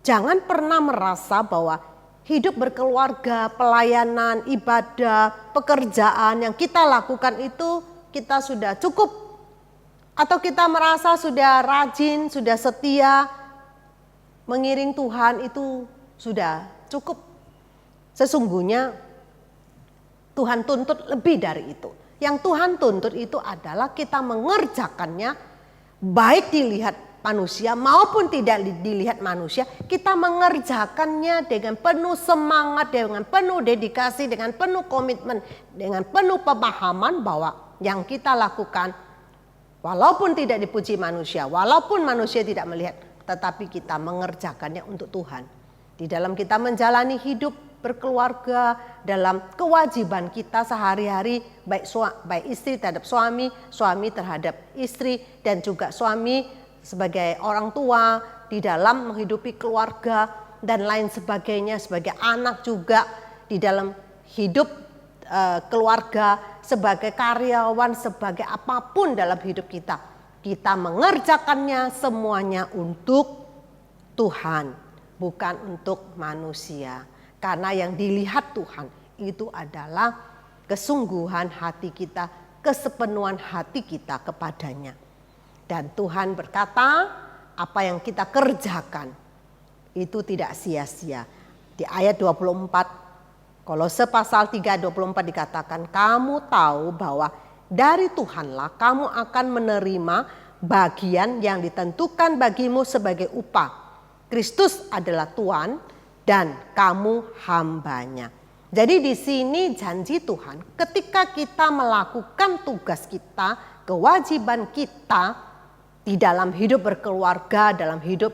jangan pernah merasa bahwa hidup berkeluarga, pelayanan, ibadah, pekerjaan yang kita lakukan itu kita sudah cukup. Atau kita merasa sudah rajin, sudah setia, mengiring Tuhan itu sudah cukup. Sesungguhnya Tuhan tuntut lebih dari itu. Yang Tuhan tuntut itu adalah kita mengerjakannya baik dilihat manusia maupun tidak dilihat manusia. Kita mengerjakannya dengan penuh semangat, dengan penuh dedikasi, dengan penuh komitmen, dengan penuh pemahaman bahwa yang kita lakukan walaupun tidak dipuji manusia, walaupun manusia tidak melihat, tetapi kita mengerjakannya untuk Tuhan. Di dalam kita menjalani hidup berkeluarga, dalam kewajiban kita sehari-hari, baik istri terhadap suami, suami terhadap istri, dan juga suami sebagai orang tua di dalam menghidupi keluarga dan lain sebagainya, sebagai anak juga di dalam hidup keluarga, sebagai karyawan, sebagai apapun dalam hidup kita. Kita mengerjakannya semuanya untuk Tuhan, bukan untuk manusia. Karena yang dilihat Tuhan itu adalah kesungguhan hati kita, kesepenuhan hati kita kepadanya. Dan Tuhan berkata, apa yang kita kerjakan itu tidak sia-sia. Di ayat 24 Kolose pasal 3:24 dikatakan, kamu tahu bahwa dari Tuhanlah kamu akan menerima bagian yang ditentukan bagimu sebagai upah. Kristus adalah Tuhan dan kamu hambanya. Jadi di sini janji Tuhan ketika kita melakukan tugas kita, kewajiban kita di dalam hidup berkeluarga, dalam hidup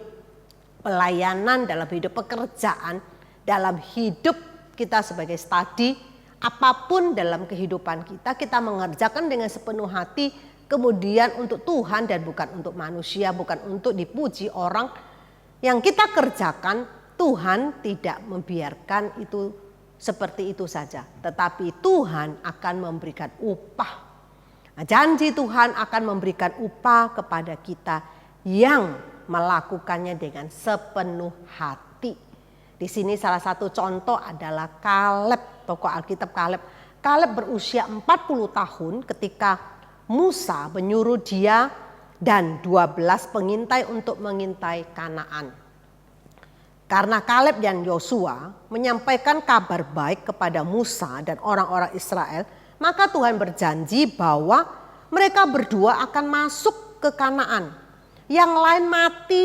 pelayanan, dalam hidup pekerjaan, dalam hidup kita sebagai studi, apapun dalam kehidupan kita mengerjakan dengan sepenuh hati, kemudian untuk Tuhan dan bukan untuk manusia, bukan untuk dipuji orang. Yang kita kerjakan, Tuhan tidak membiarkan itu seperti itu saja, tetapi Tuhan akan memberikan upah. Nah, janji Tuhan akan memberikan upah kepada kita yang melakukannya dengan sepenuh hati. Di sini salah satu contoh adalah Kaleb, tokoh Alkitab Kaleb. Kaleb berusia 40 tahun ketika Musa menyuruh dia dan 12 pengintai untuk mengintai Kanaan. Karena Kaleb dan Yosua menyampaikan kabar baik kepada Musa dan orang-orang Israel, maka Tuhan berjanji bahwa mereka berdua akan masuk ke Kanaan. Yang lain mati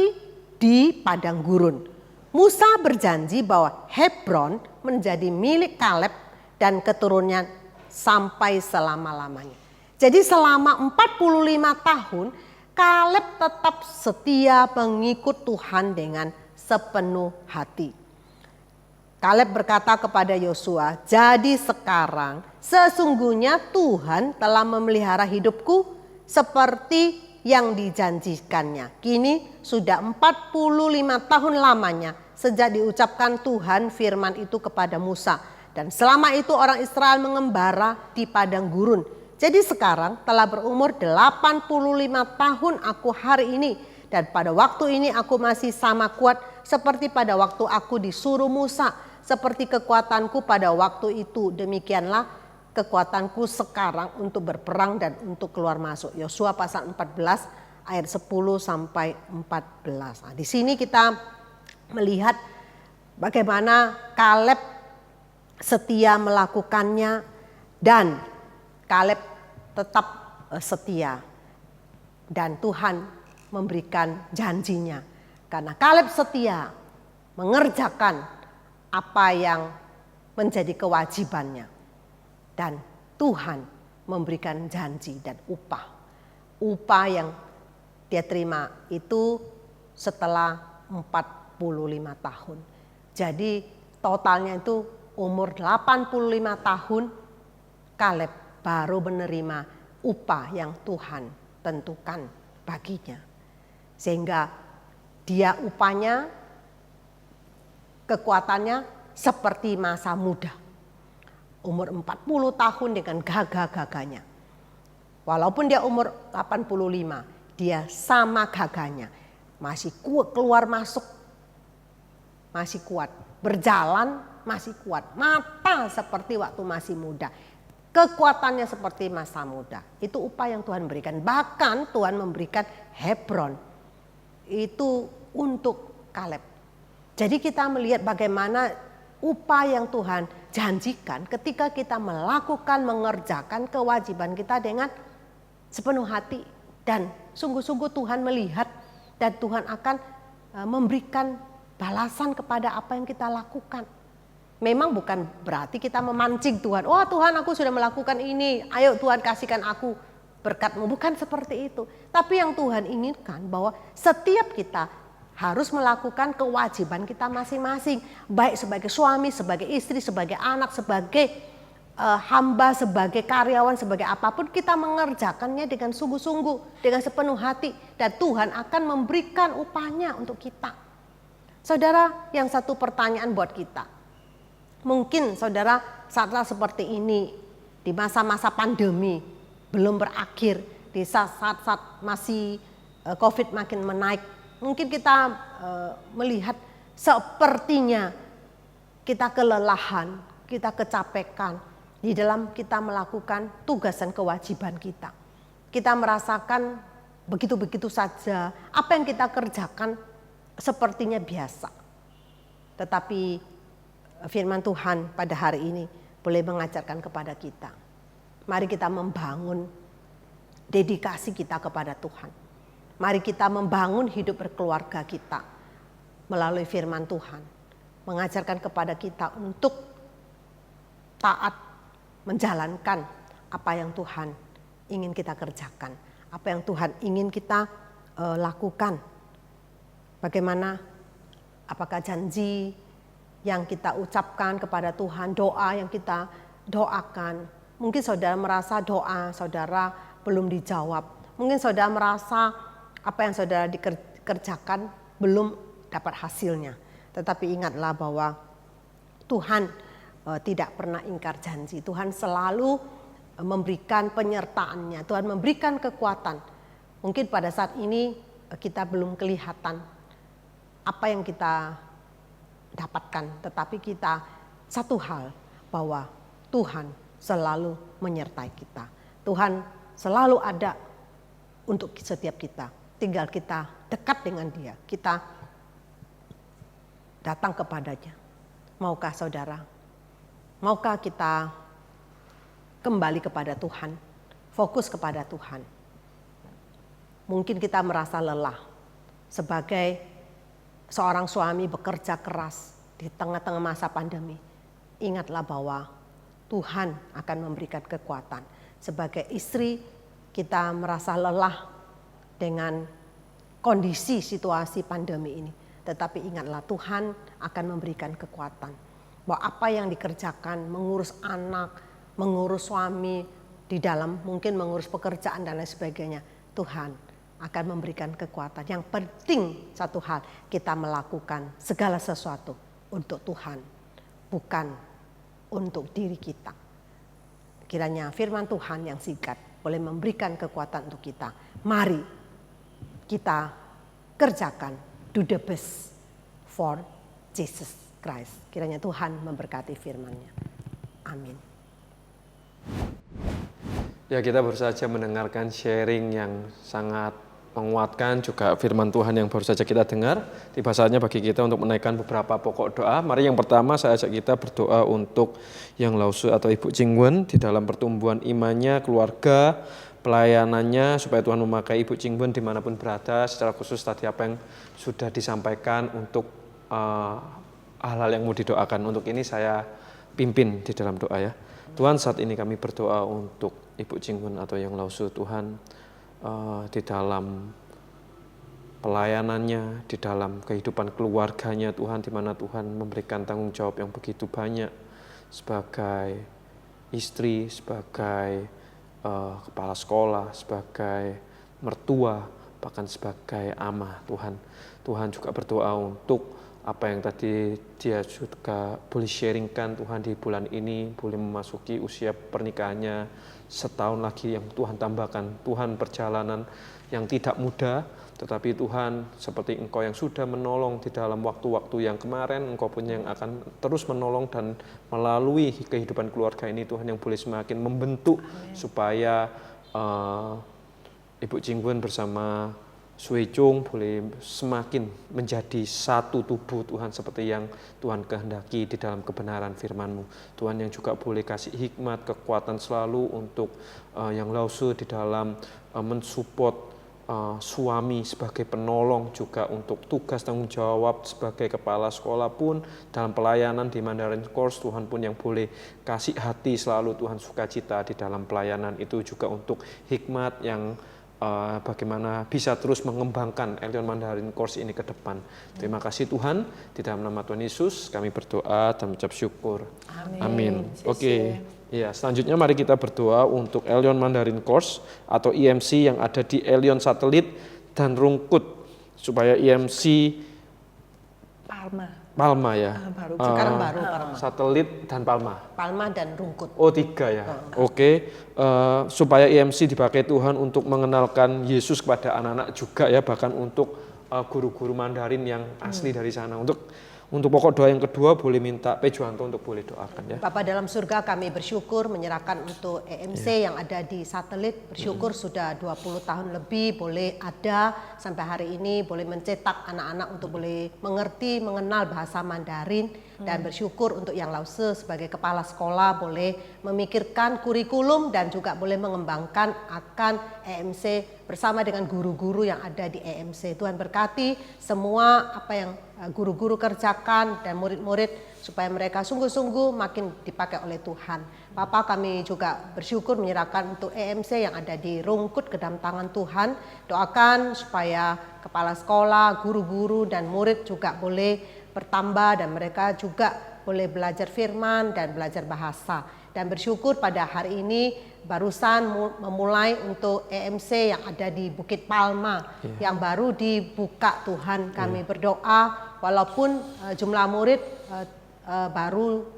di padang gurun. Musa berjanji bahwa Hebron menjadi milik Kaleb dan keturunannya sampai selama-lamanya. Jadi selama 45 tahun Kaleb tetap setia mengikut Tuhan dengan sepenuh hati. Kaleb berkata kepada Yosua, "Jadi sekarang sesungguhnya Tuhan telah memelihara hidupku seperti yang dijanjikannya. Kini sudah 45 tahun lamanya sejak diucapkan Tuhan firman itu kepada Musa. Dan selama itu orang Israel mengembara di padang gurun. Jadi sekarang telah berumur 85 tahun aku hari ini. Dan pada waktu ini aku masih sama kuat seperti pada waktu aku disuruh Musa. Seperti kekuatanku pada waktu itu, demikianlah kekuatanku sekarang untuk berperang dan untuk keluar masuk." Yosua pasal 14 ayat 10 sampai 14. Nah, di sini kita melihat bagaimana Kaleb setia melakukannya dan Kaleb tetap setia. Dan Tuhan memberikan janjinya. Karena Kaleb setia mengerjakan apa yang menjadi kewajibannya. Dan Tuhan memberikan janji dan upah. Upah yang dia terima itu setelah 45 tahun. Jadi totalnya itu umur 85 tahun Kaleb baru menerima upah yang Tuhan tentukan baginya. Sehingga dia upahnya, kekuatannya seperti masa muda. Umur 40 tahun dengan gagah-gagahnya. Walaupun dia umur 85, dia sama gagahnya. Masih kuat keluar masuk, masih kuat. Berjalan masih kuat. Mata seperti waktu masih muda. Kekuatannya seperti masa muda. Itu upah yang Tuhan berikan. Bahkan Tuhan memberikan Hebron. Itu untuk Kaleb. Jadi kita melihat bagaimana upah yang Tuhan janjikan ketika kita melakukan, mengerjakan kewajiban kita dengan sepenuh hati. Dan sungguh-sungguh Tuhan melihat dan Tuhan akan memberikan balasan kepada apa yang kita lakukan. Memang bukan berarti kita memancing Tuhan. "Oh Tuhan, aku sudah melakukan ini, ayo Tuhan kasihkan aku berkat-Mu." Bukan seperti itu. Tapi yang Tuhan inginkan bahwa setiap kita harus melakukan kewajiban kita masing-masing. Baik sebagai suami, sebagai istri, sebagai anak, sebagai hamba, sebagai karyawan, sebagai apapun. Kita mengerjakannya dengan sungguh-sungguh, dengan sepenuh hati. Dan Tuhan akan memberikan upahnya untuk kita. Saudara, yang satu pertanyaan buat kita. Mungkin saudara saat seperti ini, di masa-masa pandemi belum berakhir, di saat-saat masih COVID makin menaik, mungkin kita melihat sepertinya kita kelelahan, kita kecapekan di dalam kita melakukan tugas dan kewajiban kita. Kita merasakan begitu-begitu saja, apa yang kita kerjakan sepertinya biasa. Tetapi firman Tuhan pada hari ini boleh mengajarkan kepada kita. Mari kita membangun dedikasi kita kepada Tuhan. Mari kita membangun hidup berkeluarga kita melalui firman Tuhan. Mengajarkan kepada kita untuk taat menjalankan apa yang Tuhan ingin kita kerjakan. Apa yang Tuhan ingin kita lakukan. Bagaimana, apakah janji yang kita ucapkan kepada Tuhan, doa yang kita doakan. Mungkin saudara merasa doa saudara belum dijawab. Mungkin saudara merasa apa yang saudara dikerjakan belum dapat hasilnya. Tetapi ingatlah bahwa Tuhan tidak pernah ingkar janji. Tuhan selalu memberikan penyertaannya. Tuhan memberikan kekuatan. Mungkin pada saat ini kita belum kelihatan apa yang kita dapatkan, tetapi kita satu hal, bahwa Tuhan selalu menyertai kita. Tuhan selalu ada untuk setiap kita. Tinggal kita dekat dengan Dia, kita datang kepadanya. Maukah saudara? Maukah kita kembali kepada Tuhan, fokus kepada Tuhan? Mungkin kita merasa lelah sebagai seorang suami bekerja keras di tengah-tengah masa pandemi. Ingatlah bahwa Tuhan akan memberikan kekuatan. Sebagai istri kita merasa lelah dengan kondisi situasi pandemi ini. Tetapi ingatlah Tuhan akan memberikan kekuatan. Bahwa apa yang dikerjakan, mengurus anak, mengurus suami, di dalam mungkin mengurus pekerjaan dan lain sebagainya. Tuhan akan memberikan kekuatan. Yang penting satu hal, kita melakukan segala sesuatu untuk Tuhan. Bukan untuk diri kita. Kiranya firman Tuhan yang singkat boleh memberikan kekuatan untuk kita. Mari kita kerjakan, do the best for Jesus Christ. Kiranya Tuhan memberkati firman-Nya. Amin. Ya, kita baru saja mendengarkan sharing yang sangat menguatkan, juga firman Tuhan yang baru saja kita dengar. Tiba saatnya bagi kita untuk menaikkan beberapa pokok doa. Mari yang pertama saya ajak kita berdoa untuk Yang Lausu atau Ibu Jingwen di dalam pertumbuhan imannya, keluarga, pelayanannya, supaya Tuhan memakai Ibu Jingwen dimanapun berada. Secara khusus tadi apa yang sudah disampaikan untuk hal-hal yang mau didoakan. Untuk ini saya pimpin di dalam doa ya. Tuhan, saat ini kami berdoa untuk Ibu Jingwen atau Yang Lausu. Tuhan, di dalam pelayanannya, di dalam kehidupan keluarganya Tuhan, di mana Tuhan memberikan tanggung jawab yang begitu banyak sebagai istri, sebagai kepala sekolah, sebagai mertua, bahkan sebagai amah. Tuhan juga berdoa untuk apa yang tadi dia juga boleh sharingkan Tuhan di bulan ini, boleh memasuki usia pernikahannya setahun lagi yang Tuhan tambahkan. Tuhan, perjalanan yang tidak mudah, tetapi Tuhan seperti Engkau yang sudah menolong di dalam waktu-waktu yang kemarin, Engkau pun yang akan terus menolong dan melalui kehidupan keluarga ini Tuhan yang boleh semakin membentuk. Amin. Supaya Ibu Jingwen bersama Sui Chung boleh semakin menjadi satu tubuh Tuhan, seperti yang Tuhan kehendaki di dalam kebenaran firman-Mu. Tuhan yang juga boleh kasih hikmat, kekuatan selalu untuk Yang Lausu di dalam mensupport suami sebagai penolong, juga untuk tugas tanggung jawab sebagai kepala sekolah pun dalam pelayanan di Mandarin Course. Tuhan pun yang boleh kasih hati selalu Tuhan sukacita di dalam pelayanan itu, juga untuk hikmat yang bagaimana bisa terus mengembangkan Elion Mandarin Course ini ke depan. Terima kasih Tuhan, di dalam nama Tuhan Yesus kami berdoa dan mengucap syukur. Amin. Oke. Ya, selanjutnya mari kita berdoa untuk Elion Mandarin Course atau IMC yang ada di Elion Satelit dan Rungkut, supaya IMC Palma ya. Sekarang baru Palma. Satelit dan Palma. Palma dan Rungkut. Oh, 3 ya. Oke. Supaya IMC dipakai Tuhan untuk mengenalkan Yesus kepada anak-anak juga ya, bahkan untuk guru-guru Mandarin yang asli dari sana. Untuk pokok doa yang kedua boleh minta Pejuanto untuk boleh doakan ya. Bapa dalam surga, kami bersyukur menyerahkan untuk EMC yang ada di Satelit. Bersyukur sudah 20 tahun lebih boleh ada sampai hari ini, boleh mencetak anak-anak untuk boleh mengerti, mengenal bahasa Mandarin. Dan bersyukur untuk Yang Lausu sebagai kepala sekolah boleh memikirkan kurikulum dan juga boleh mengembangkan akan EMC bersama dengan guru-guru yang ada di EMC. Tuhan berkati semua apa yang guru-guru kerjakan dan murid-murid supaya mereka sungguh-sungguh makin dipakai oleh Tuhan. Bapak, kami juga bersyukur menyerahkan untuk EMC yang ada di Rungkut ke dalam tangan Tuhan. Doakan supaya kepala sekolah, guru-guru dan murid juga boleh bertambah dan mereka juga boleh belajar firman dan belajar bahasa. Dan bersyukur pada hari ini barusan memulai untuk EMC yang ada di Bukit Palma yang baru dibuka. Tuhan, kami berdoa walaupun jumlah murid baru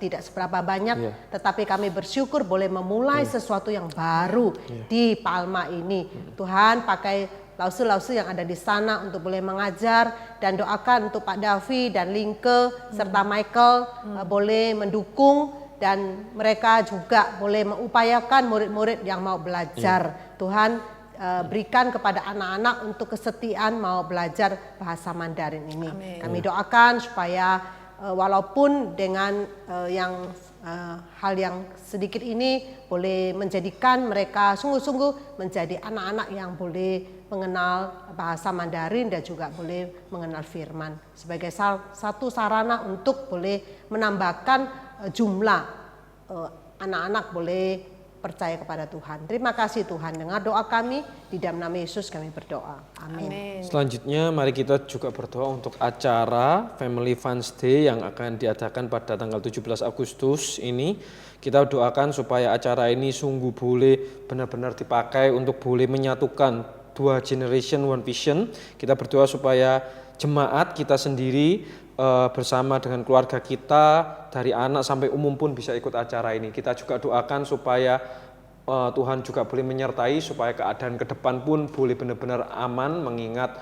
tidak seberapa banyak, tetapi kami bersyukur boleh memulai sesuatu yang baru di Palma ini. Tuhan, pakai lausu-lausu yang ada di sana untuk boleh mengajar, dan doakan untuk Pak Davi dan Linke serta Michael boleh mendukung dan mereka juga boleh mengupayakan murid-murid yang mau belajar. Tuhan, berikan kepada anak-anak untuk kesetiaan mau belajar bahasa Mandarin ini. Amin. Kami doakan supaya walaupun dengan hal yang sedikit ini boleh menjadikan mereka sungguh-sungguh menjadi anak-anak yang boleh mengenal bahasa Mandarin dan juga boleh mengenal firman sebagai satu sarana untuk boleh menambahkan jumlah anak-anak boleh percaya kepada Tuhan. Terima kasih Tuhan, dengar doa kami, di dalam nama Yesus kami berdoa. Amin. Selanjutnya mari kita juga berdoa untuk acara Family Fun Day yang akan diadakan pada tanggal 17 Agustus ini. Kita doakan supaya acara ini sungguh boleh benar-benar dipakai untuk boleh menyatukan dua generation, one vision. Kita berdoa supaya jemaat kita sendiri bersama dengan keluarga kita dari anak sampai umum pun bisa ikut acara ini. Kita juga doakan supaya Tuhan juga boleh menyertai supaya keadaan ke depan pun boleh benar-benar aman, mengingat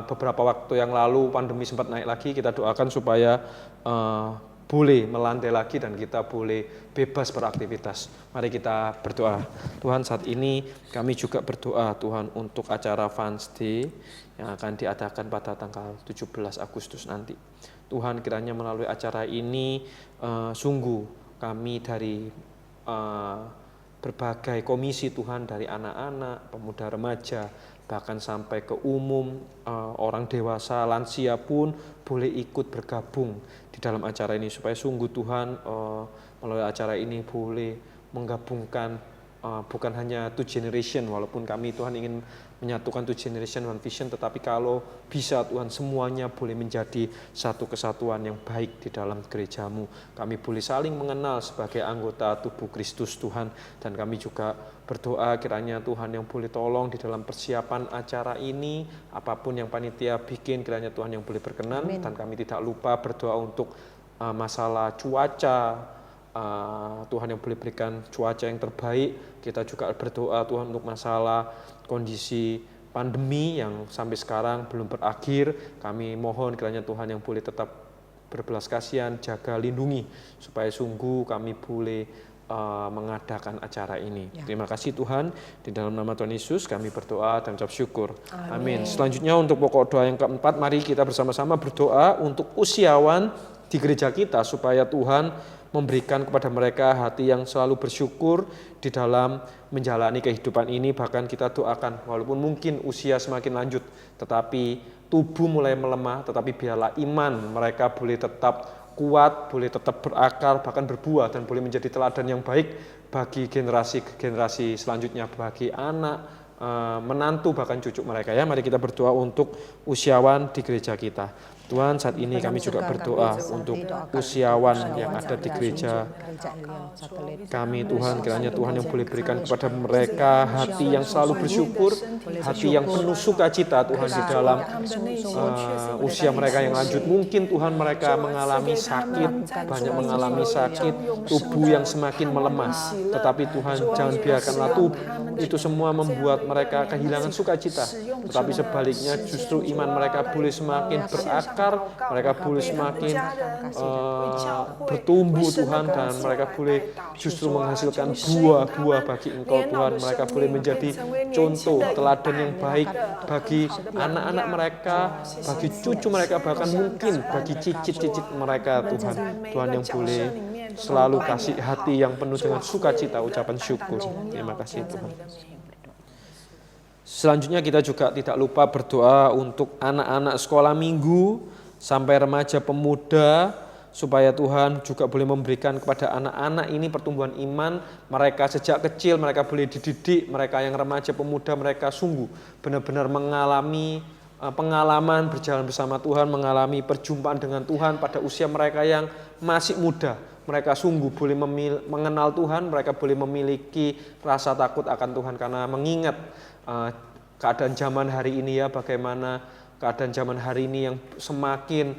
beberapa waktu yang lalu pandemi sempat naik lagi. Kita doakan supaya boleh melandai lagi dan kita boleh bebas beraktivitas. Mari kita berdoa. Tuhan, saat ini kami juga berdoa Tuhan untuk acara Fun Day yang akan diadakan pada tanggal 17 Agustus nanti. Tuhan, kiranya melalui acara ini sungguh kami dari berbagai komisi Tuhan, dari anak-anak, pemuda remaja, bahkan sampai ke umum, orang dewasa, lansia pun boleh ikut bergabung di dalam acara ini supaya sungguh Tuhan melalui acara ini boleh menggabungkan bukan hanya two generation, walaupun kami Tuhan ingin menyatukan two generation one vision, tetapi kalau bisa Tuhan semuanya boleh menjadi satu kesatuan yang baik di dalam gerejamu. Kami boleh saling mengenal sebagai anggota tubuh Kristus Tuhan, dan kami juga berdoa kiranya Tuhan yang boleh tolong di dalam persiapan acara ini, apapun yang panitia bikin kiranya Tuhan yang boleh berkenan. Amin. Dan kami tidak lupa berdoa untuk masalah cuaca, Tuhan yang boleh berikan cuaca yang terbaik. Kita juga berdoa Tuhan untuk masalah kondisi pandemi yang sampai sekarang belum berakhir. Kami mohon kiranya Tuhan yang boleh tetap berbelas kasihan, jaga, lindungi supaya sungguh kami boleh mengadakan acara ini. Ya. Terima kasih Tuhan, di dalam nama Tuhan Yesus kami berdoa dan ucap syukur. Amin. Selanjutnya untuk pokok doa yang keempat, mari kita bersama-sama berdoa untuk usiawan di gereja kita supaya Tuhan memberikan kepada mereka hati yang selalu bersyukur di dalam menjalani kehidupan ini. Bahkan kita doakan walaupun mungkin usia semakin lanjut tetapi tubuh mulai melemah, tetapi biarlah iman mereka boleh tetap kuat, boleh tetap berakar, bahkan berbuah dan boleh menjadi teladan yang baik bagi generasi selanjutnya, bagi anak, menantu, bahkan cucu mereka. Ya, mari kita berdoa untuk usiawan di gereja kita. Tuhan, saat ini kami juga berdoa untuk usiawan yang ada di gereja kami. Tuhan, kiranya Tuhan yang boleh berikan kepada mereka hati yang selalu bersyukur, hati yang penuh sukacita Tuhan di dalam usia mereka yang lanjut. Mungkin Tuhan mereka mengalami sakit, banyak mengalami sakit, tubuh yang semakin melemah. Tetapi Tuhan, jangan biarkanlah tubuh itu semua membuat mereka kehilangan sukacita. Tetapi sebaliknya justru iman mereka boleh semakin berakar, mereka boleh semakin bertumbuh Tuhan, dan mereka boleh justru menghasilkan buah-buah bagi Engkau Tuhan. Mereka boleh menjadi contoh teladan yang baik bagi anak-anak mereka, bagi cucu mereka, bahkan mungkin bagi cicit-cicit mereka Tuhan. Tuhan yang boleh selalu kasih hati yang penuh dengan sukacita, ucapan syukur. Terima kasih Tuhan. Selanjutnya kita juga tidak lupa berdoa untuk anak-anak sekolah minggu sampai remaja pemuda, supaya Tuhan juga boleh memberikan kepada anak-anak ini pertumbuhan iman. Mereka sejak kecil mereka boleh dididik, mereka yang remaja pemuda mereka sungguh benar-benar mengalami pengalaman berjalan bersama Tuhan, mengalami perjumpaan dengan Tuhan pada usia mereka yang masih muda. Mereka sungguh boleh mengenal Tuhan, mereka boleh memiliki rasa takut akan Tuhan karena mengingat keadaan zaman hari ini, ya, bagaimana keadaan zaman hari ini yang semakin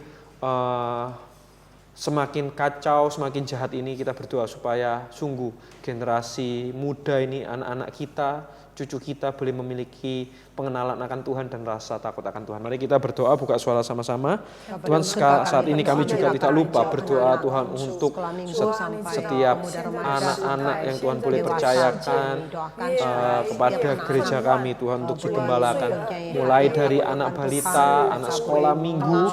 kacau, semakin jahat ini. Kita berdoa supaya sungguh generasi muda ini, anak-anak kita cucu kita boleh memiliki pengenalan akan Tuhan dan rasa takut akan Tuhan. Mari kita berdoa, buka suara sama-sama. Tuhan, saat ini kami juga tidak lupa berdoa Tuhan untuk setiap anak-anak yang Tuhan boleh percayakan kepada gereja kami, Tuhan, untuk digembalakan. Mulai dari anak balita, anak sekolah minggu,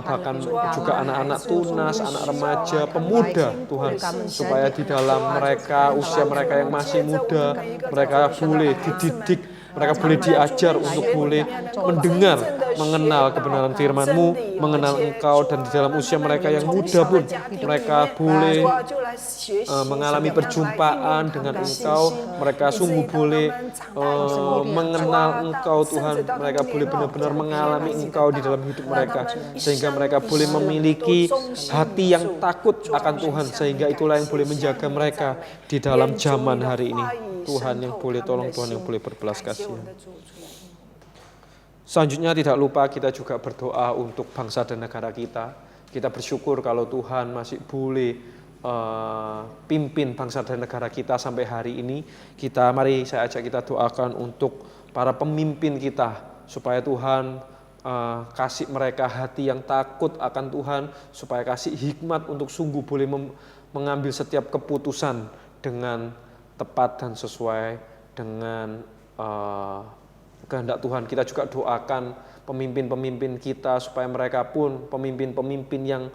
bahkan juga anak-anak tunas, anak remaja, pemuda, Tuhan, supaya di dalam mereka, usia mereka yang masih muda, mereka boleh dididik, mereka boleh diajar untuk boleh mendengar, mengenal kebenaran firman-Mu, mengenal Engkau, dan di dalam usia mereka yang muda pun mereka boleh mengalami perjumpaan dengan Engkau. Mereka sungguh boleh mengenal Engkau, Tuhan. Mereka boleh benar-benar mengalami Engkau di dalam hidup mereka, sehingga mereka boleh memiliki hati yang takut akan Tuhan, sehingga itulah yang boleh menjaga mereka di dalam zaman hari ini. Tuhan yang boleh tolong, Tuhan yang boleh berbelas kasihan. Selanjutnya tidak lupa kita juga berdoa untuk bangsa dan negara kita. Kita bersyukur kalau Tuhan masih boleh pimpin bangsa dan negara kita sampai hari ini. Mari saya ajak kita doakan untuk para pemimpin kita, supaya Tuhan kasih mereka hati yang takut akan Tuhan, supaya kasih hikmat untuk sungguh boleh mengambil setiap keputusan dengan tepat dan sesuai dengan kehendak Tuhan. Kita juga doakan pemimpin-pemimpin kita, supaya mereka pun pemimpin-pemimpin yang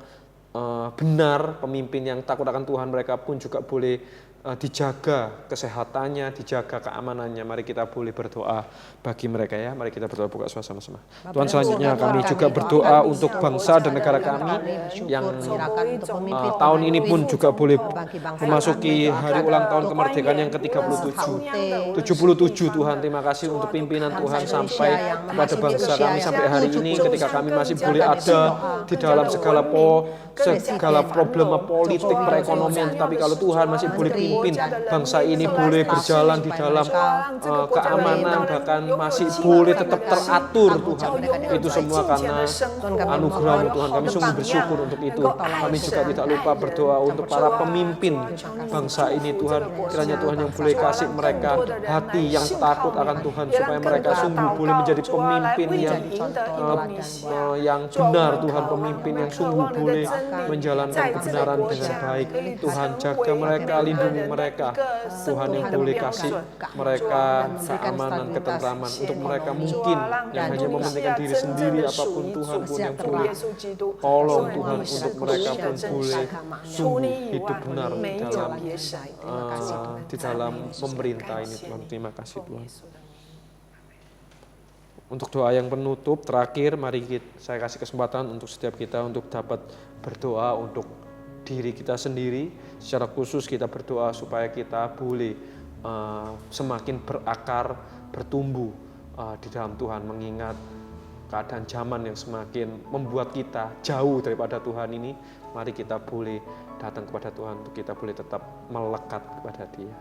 benar, pemimpin yang takut akan Tuhan. Mereka pun juga boleh dijaga kesehatannya, dijaga keamanannya. Mari kita boleh berdoa bagi mereka ya. Mari kita berdoa, buka suara sama-sama. Tuhan, selanjutnya kami juga berdoa untuk bangsa dan negara kami yang tahun ini pun juga boleh memasuki hari ulang tahun kemerdekaan yang ke-37. 77 Tuhan, terima kasih untuk pimpinan Tuhan sampai kepada bangsa kami sampai hari ini, ketika kami masih boleh ada di dalam segala problema politik, perekonomian. Tapi kalau Tuhan masih boleh pimpin bangsa ini, boleh berjalan di dalam keamanan, bahkan masih boleh tetap teratur, Tuhan. Itu semua karena anugerah-Mu, Tuhan. Kami sungguh bersyukur untuk itu. Kami juga tidak lupa berdoa untuk para pemimpin bangsa ini, Tuhan. Kiranya Tuhan yang boleh kasih mereka hati yang takut akan Tuhan, supaya mereka sungguh boleh menjadi pemimpin yang benar, Tuhan. Pemimpin yang sungguh boleh menjalankan kebenaran dengan baik. Tuhan, jaga mereka, lindungi mereka. Tuhan yang boleh kasih mereka keamanan, ketentraman. Untuk mereka mungkin yang hanya mementingkan diri sendiri, apapun Tuhan pun yang boleh tolong, Tuhan, untuk mereka pun boleh sungguh hidup benar di dalam pemerintah ini, Tuhan. Terima kasih, Tuhan. Untuk doa yang penutup terakhir, mari saya kasih kesempatan untuk setiap kita untuk dapat berdoa untuk diri kita sendiri. Secara khusus kita berdoa supaya kita boleh semakin berakar, bertumbuh di dalam Tuhan, mengingat keadaan zaman yang semakin membuat kita jauh daripada Tuhan ini. Mari kita boleh datang kepada Tuhan untuk kita boleh tetap melekat kepada Dia.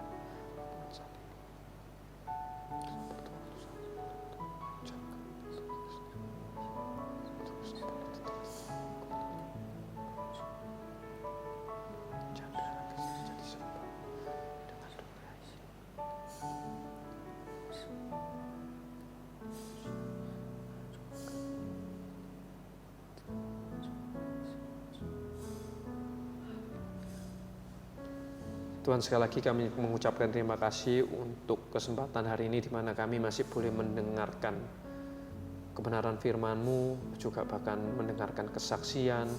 Tuhan, sekali lagi kami mengucapkan terima kasih untuk kesempatan hari ini, di mana kami masih boleh mendengarkan kebenaran firman-Mu, juga bahkan mendengarkan kesaksian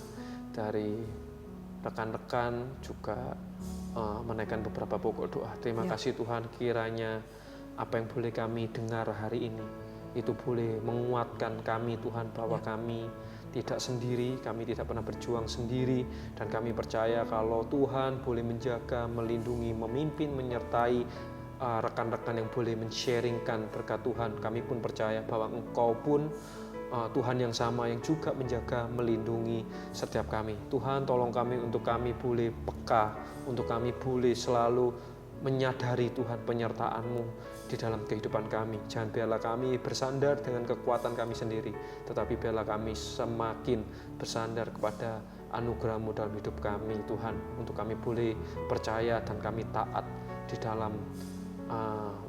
dari rekan-rekan, juga menaikkan beberapa pokok doa. Terima kasih Tuhan, kiranya apa yang boleh kami dengar hari ini itu boleh menguatkan kami, Tuhan, bahwa kami tidak sendiri, kami tidak pernah berjuang sendiri, dan kami percaya kalau Tuhan boleh menjaga, melindungi, memimpin, menyertai rekan-rekan yang boleh men-sharingkan berkat Tuhan. Kami pun percaya bahwa Engkau pun Tuhan yang sama, yang juga menjaga, melindungi setiap kami. Tuhan, tolong kami untuk kami boleh peka, untuk kami boleh selalu menyadari Tuhan penyertaan-Mu di dalam kehidupan kami. Jangan biarlah kami bersandar dengan kekuatan kami sendiri, tetapi biarlah kami semakin bersandar kepada anugerah-Mu dalam hidup kami, Tuhan, untuk kami boleh percaya dan kami taat di dalam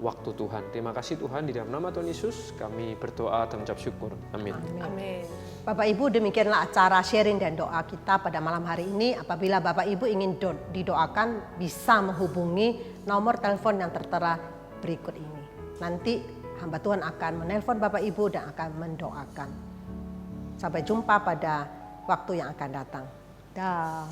waktu Tuhan. Terima kasih Tuhan, di dalam nama Tuhan Yesus kami berdoa dan mengucap syukur. Amin. Amin. Bapak Ibu, demikianlah acara sharing dan doa kita pada malam hari ini. Apabila Bapak Ibu ingin didoakan, bisa menghubungi nomor telepon yang tertera berikut ini. Nanti hamba Tuhan akan menelpon Bapak Ibu dan akan mendoakan. Sampai jumpa pada waktu yang akan datang. Dah.